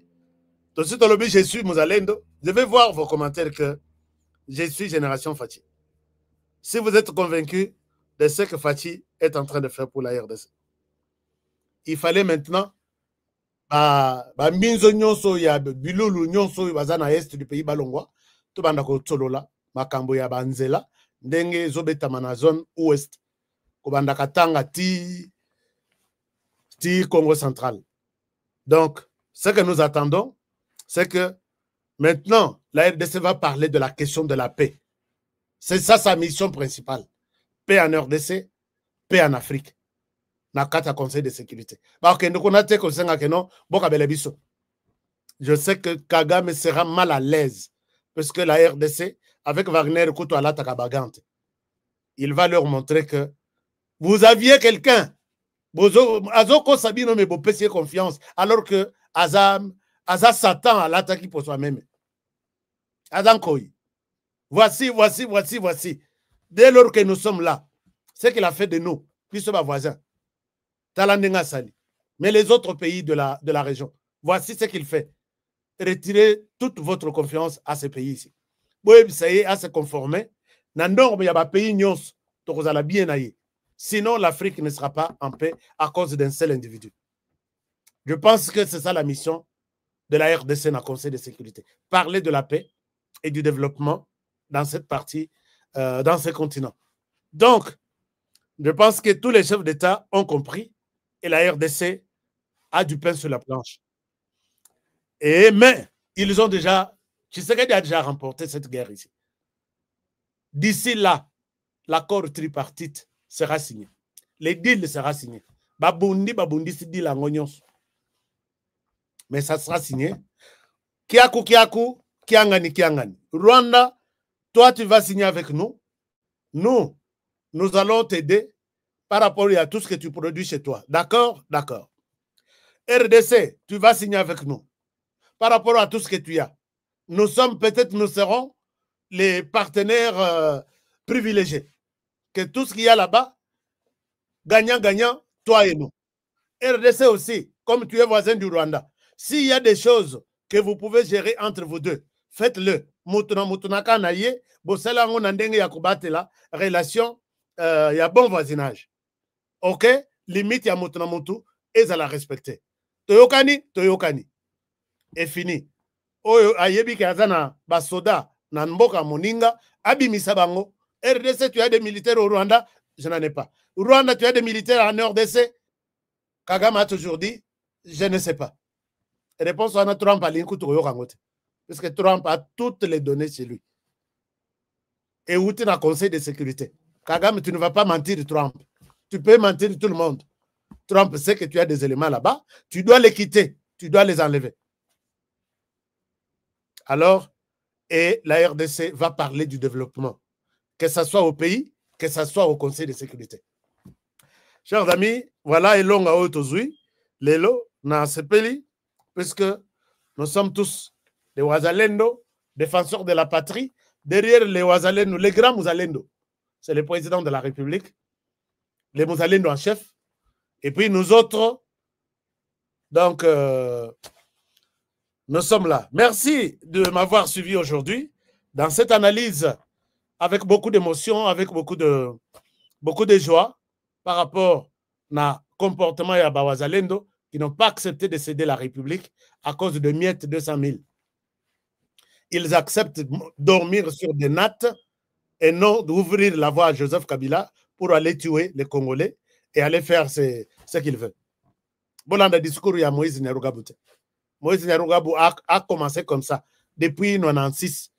Tout de suite, je suis Mouzalendo. Je vais voir vos commentaires que je suis génération Fachi. Si vous êtes convaincu de ce que Fachi est en train de faire pour la RDC, il fallait maintenant minzo nyonso ya bilulu nyonso bazana est du pays balongwa to banda ko tsolola makambo ya banzela ndenge zobetama na zone ouest ko banda katanga ti Congo central. Donc ce que nous attendons, c'est que maintenant la RDC va parler de la question de la paix. C'est ça sa mission principale. Paix en RDC, paix en Afrique. Nakata Conseil de sécurité. Je sais que Kagame sera mal à l'aise parce que la RDC, avec Wagner, il va leur montrer que vous aviez quelqu'un. Azoko Sabino me bopesier confiance alors que Azam Satan à l'attaque pour soi-même. Azam Koyi. Voici. Dès lors que nous sommes là, ce qu'il a fait de nous, puis ce voisin. Talandenga Sali. Mais les autres pays de la région, voici ce qu'il fait. Retirez toute votre confiance à ces pays ici. Vous essayez à se conformer. Nandor, il y a des pays nyons, bien aillé. Sinon, l'Afrique ne sera pas en paix à cause d'un seul individu. Je pense que c'est ça la mission de la RDC dans le Conseil de sécurité. Parler de la paix et du développement dans cette partie, dans ce continent. Donc, je pense que tous les chefs d'État ont compris et la RDC a du pain sur la planche. Mais ils ont déjà, Tshisekedi a déjà remporté cette guerre ici. D'ici là, l'accord tripartite sera signé. Les deals sera signé. Babundi, si deal en oignons. Mais ça sera signé. Kiaku, Kiangani. Rwanda, toi tu vas signer avec nous. Nous allons t'aider par rapport à tout ce que tu produis chez toi. D'accord? D'accord. RDC, tu vas signer avec nous. Par rapport à tout ce que tu as. Nous serons les partenaires privilégiés. Que tout ce qu'il y a là-bas, gagnant, toi et nous. RDC aussi, comme tu es voisin du Rwanda. S'il y a des choses que vous pouvez gérer entre vous deux, faites-le. Relation, il y a bon voisinage. Ok? Limite, il y a Mutunamutu et ça la respecter. Toyokani. Et fini. Oyo ayebi kazana basoda na mboka moninga abimisa bango. RDC, tu as des militaires au Rwanda? Je n'en ai pas. Rwanda, tu as des militaires en RDC? Kagame a toujours dit, je ne sais pas. Réponse à Trump à l'Inkutu Yokangote. Parce que Trump a toutes les données chez lui. Et où tu es dans le Conseil de sécurité. Kagame, tu ne vas pas mentir Trump. Tu peux mentir tout le monde. Trump sait que tu as des éléments là-bas. Tu dois les quitter. Tu dois les enlever. Alors, et la RDC va parler du développement. Que ce soit au pays, que ce soit au Conseil de sécurité. Chers amis, voilà Elong à Otozui, Lelo, na Sepeli, puisque nous sommes tous des Wazalendo, défenseurs de la patrie. Derrière les Wazalendo, les grands Mouzalendo, c'est le président de la République, les Mouzalendo en chef, et puis nous autres, donc, nous sommes là. Merci de m'avoir suivi aujourd'hui dans cette analyse avec beaucoup d'émotion, avec beaucoup de joie par rapport au comportement de Bawazalendo qui n'ont pas accepté de céder la République à cause de miettes 200 000. Ils acceptent de dormir sur des nattes et non d'ouvrir la voie à Joseph Kabila pour aller tuer les Congolais et aller faire ce qu'il veut. Bolanda discours, il y a Moïse Nyarugabute. Moïse Nyarugabou a commencé comme ça depuis 1996.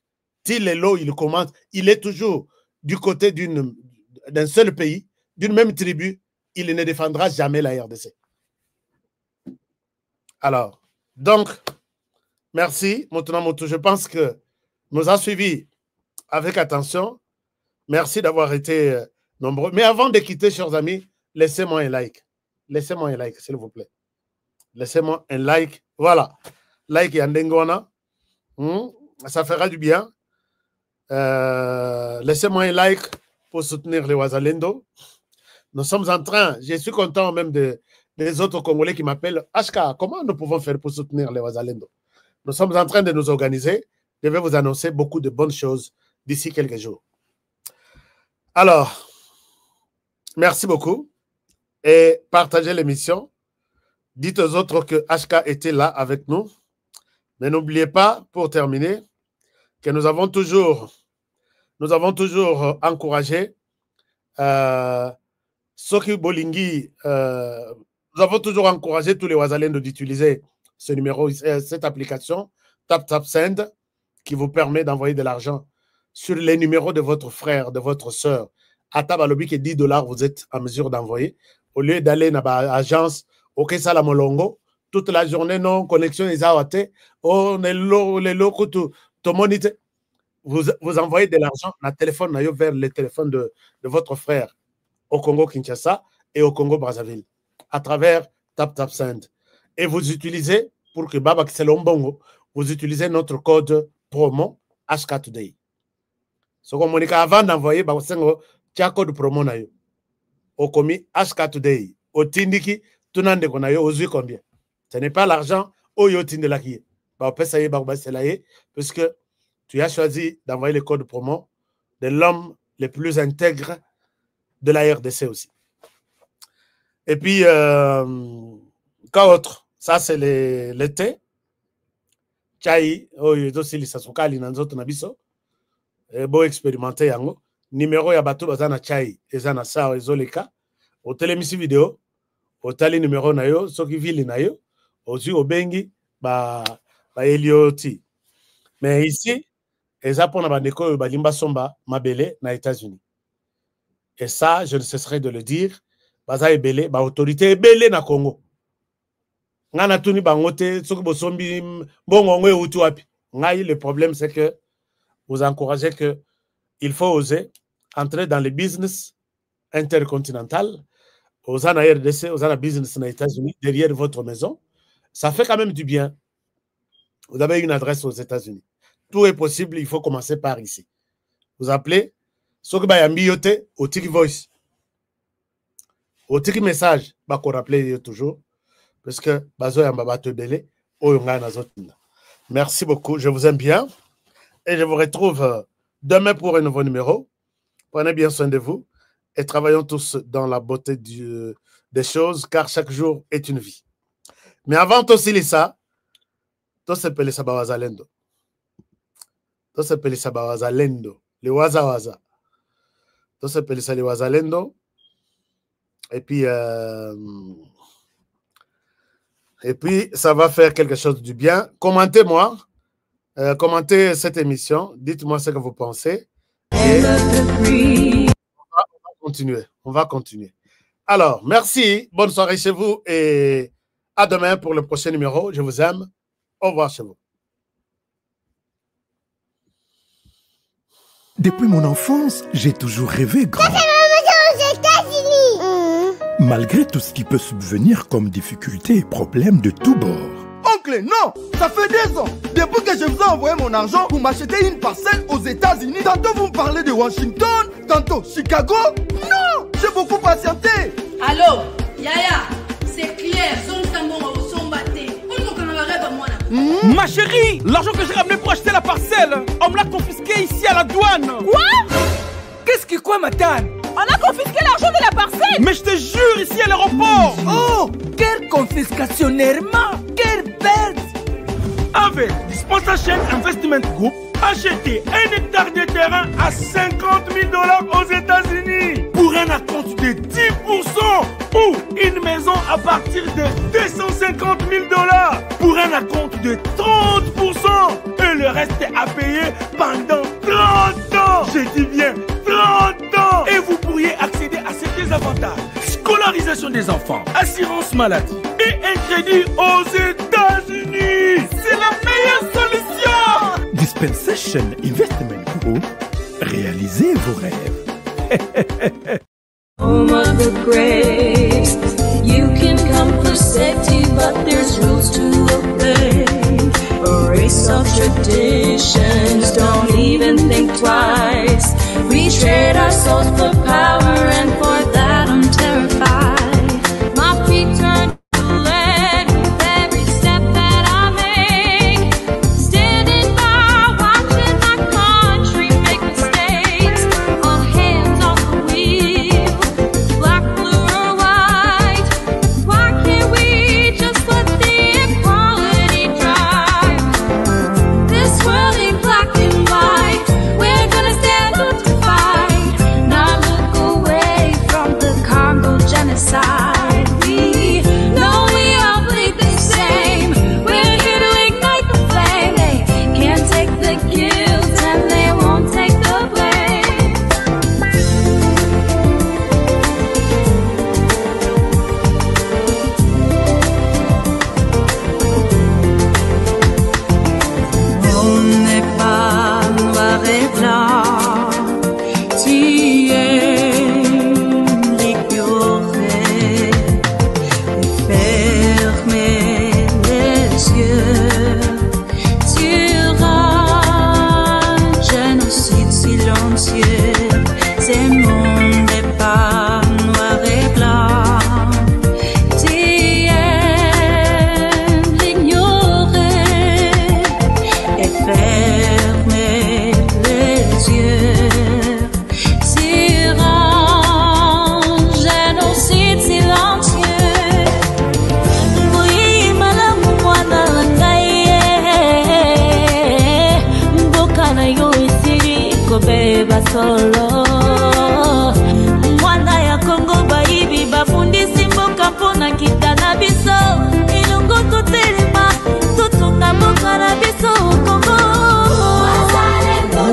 Tilelo, il commence, il est toujours du côté d'un seul pays, d'une même tribu. Il ne défendra jamais la RDC. Alors, donc, merci, Motunamotu. Je pense que nous a suivis avec attention. Merci d'avoir été nombreux. Mais avant de quitter, chers amis, laissez-moi un like. Laissez-moi un like, s'il vous plaît. Laissez-moi un like. Voilà. Like Yandengona. Ça fera du bien. Laissez-moi un like pour soutenir les Wazalendo. Nous sommes en train, je suis content même des autres Congolais qui m'appellent. Ashka, comment nous pouvons faire pour soutenir les Wazalendo? Nous sommes en train de nous organiser. Je vais vous annoncer beaucoup de bonnes choses d'ici quelques jours. Alors, merci beaucoup et partagez l'émission. Dites aux autres que Ashka était là avec nous. Mais n'oubliez pas, pour terminer, que nous avons toujours encouragé Soki Bolingi, nous avons toujours encouragé tous les Wazalendo d'utiliser ce numéro, cette application TapTapSend qui vous permet d'envoyer de l'argent sur les numéros de votre frère, de votre soeur. À Tabalobi, que 10 $, vous êtes en mesure d'envoyer. Au lieu d'aller dans l'agence, OK, ça la molongo, toute la journée, non, connexion, ils ont été, oh, les locaux, tout monite. Vous envoyez de l'argent dans le téléphone vers le téléphone de votre frère au Congo-Kinshasa et au Congo-Brazzaville à travers TapTapSend. Et vous utilisez, pour que Baba Kiselombongo, vous utilisez notre code promo HK Today. Ce qu'on m'a dit avant d'envoyer, vous avez un code promo. Au commis HK Today. Au Tindiki, tout le monde a eu combien? Ce n'est pas l'argent au Yotin de la qui. Puisque tu as choisi d'envoyer le code promo de l'homme le plus intègre de la RDC aussi. Et puis, quoi autre? Ça, c'est l'été. Chai, oh, il y a aussi les Sasukali dans d'autres nabiso. Et bon, expérimenter yango. Numéro ya bateau bazana chai, ezana sao ezoleka. Au télémission vidéo, au tali numéro nayo, soki vili nayo, ozu obengi ba Elioti. Mais ici, ezapona bandeko balimba somba mabele na États-Unis. Et ça, je ne cesserai de le dire, baza ebele, ba autorité ebele na Congo. Ngana tuni bangote, soki bosombi bongo ngwe utu wapi. Ngai, le problème c'est que vous encouragez que il faut oser entrer dans le business intercontinental, aux RDC, aux business aux États-Unis, derrière votre maison. Ça fait quand même du bien. Vous avez une adresse aux États-Unis. Tout est possible, il faut commencer par ici. Vous appelez, ce que vous avez au Tiki Voice, au Tiki Message, vous rappelez toujours, parce que merci beaucoup, je vous aime bien et je vous retrouve demain pour un nouveau numéro. Prenez bien soin de vous et travaillons tous dans la beauté des choses, car chaque jour est une vie. Mais avant tout ça, tout s'appelle ça Wazalendo. Tout s'appelle ça Wazalendo. Les Waza. Tout s'appelle ça les Wazalendo. Et puis, ça va faire quelque chose du bien. Commentez-moi. Commentez cette émission. Dites-moi ce que vous pensez. Et on va continuer. Alors, merci. Bonne soirée chez vous et à demain pour le prochain numéro. Je vous aime. Au revoir chez vous. Depuis mon enfance, j'ai toujours rêvé grand. aux États-Unis. Malgré tout ce qui peut subvenir comme difficultés et problèmes de tous bords. Oncle, non! Ça fait 2 ans. Depuis que je vous ai envoyé mon argent, vous m'achetez une parcelle aux États-Unis. Tantôt vous me parlez de Washington, tantôt Chicago. Non! J'ai beaucoup patienté. Allô? Yaya, c'est clair. Ma chérie, l'argent que j'ai ramené pour acheter la parcelle, on me l'a confisqué ici à la douane. Quoi? Qu'est-ce qui quoi, madame? On a confisqué l'argent de la parcelle. Mais je te jure, ici à l'aéroport. Oh, quelle confiscationnairement. Quelle bête. Avec Dispensa Chain Investment Group, achetez 1 hectare de terrain à 50 000 $ aux États-Unis pour un acompte de 10% ou une maison à partir de 250 000 $ pour un acompte de 30% et le reste à payer pendant 30 ans. Je dis bien 30 ans. Et vous pourriez accéder à ces avantages: scolarisation des enfants, assurance maladie et un crédit aux États-Unis. C'est la meilleure solution. Dispensation Investment Group, réalisez vos rêves. Oh, Mother Grace, you can come for safety, but there's rules to obey. A race of traditions, don't even think twice. We trade our souls for power, and for that I'm terrified. My feet turn to lead with every step that I make. Standing by, watching my country make mistakes. Our hands on the wheel, black, blue, or white. Why can't we just let the equality drive? This world ain't black and white. We're gonna stand up to fight, not look away from the Congo genocide. We know we all bleed the same. We're here to ignite the flame. They can't take the guilt and they won't take the blame. On n'est pas noir et blanc, tu es l'ignorer et fermer les yeux sur un génocide silencieux. C'est monde n'est pas noir et blanc, tu es l'ignorer et fermer les yeux sur un génocide silencieux. Oui, madame, mwana ngai, mboka na yo esili kobeba solo. Mwana ya Kongo baibi bafundisi mboka mpona kita na biso. Ilungu totelema, totunga mboka na biso Kongo. Wazalendo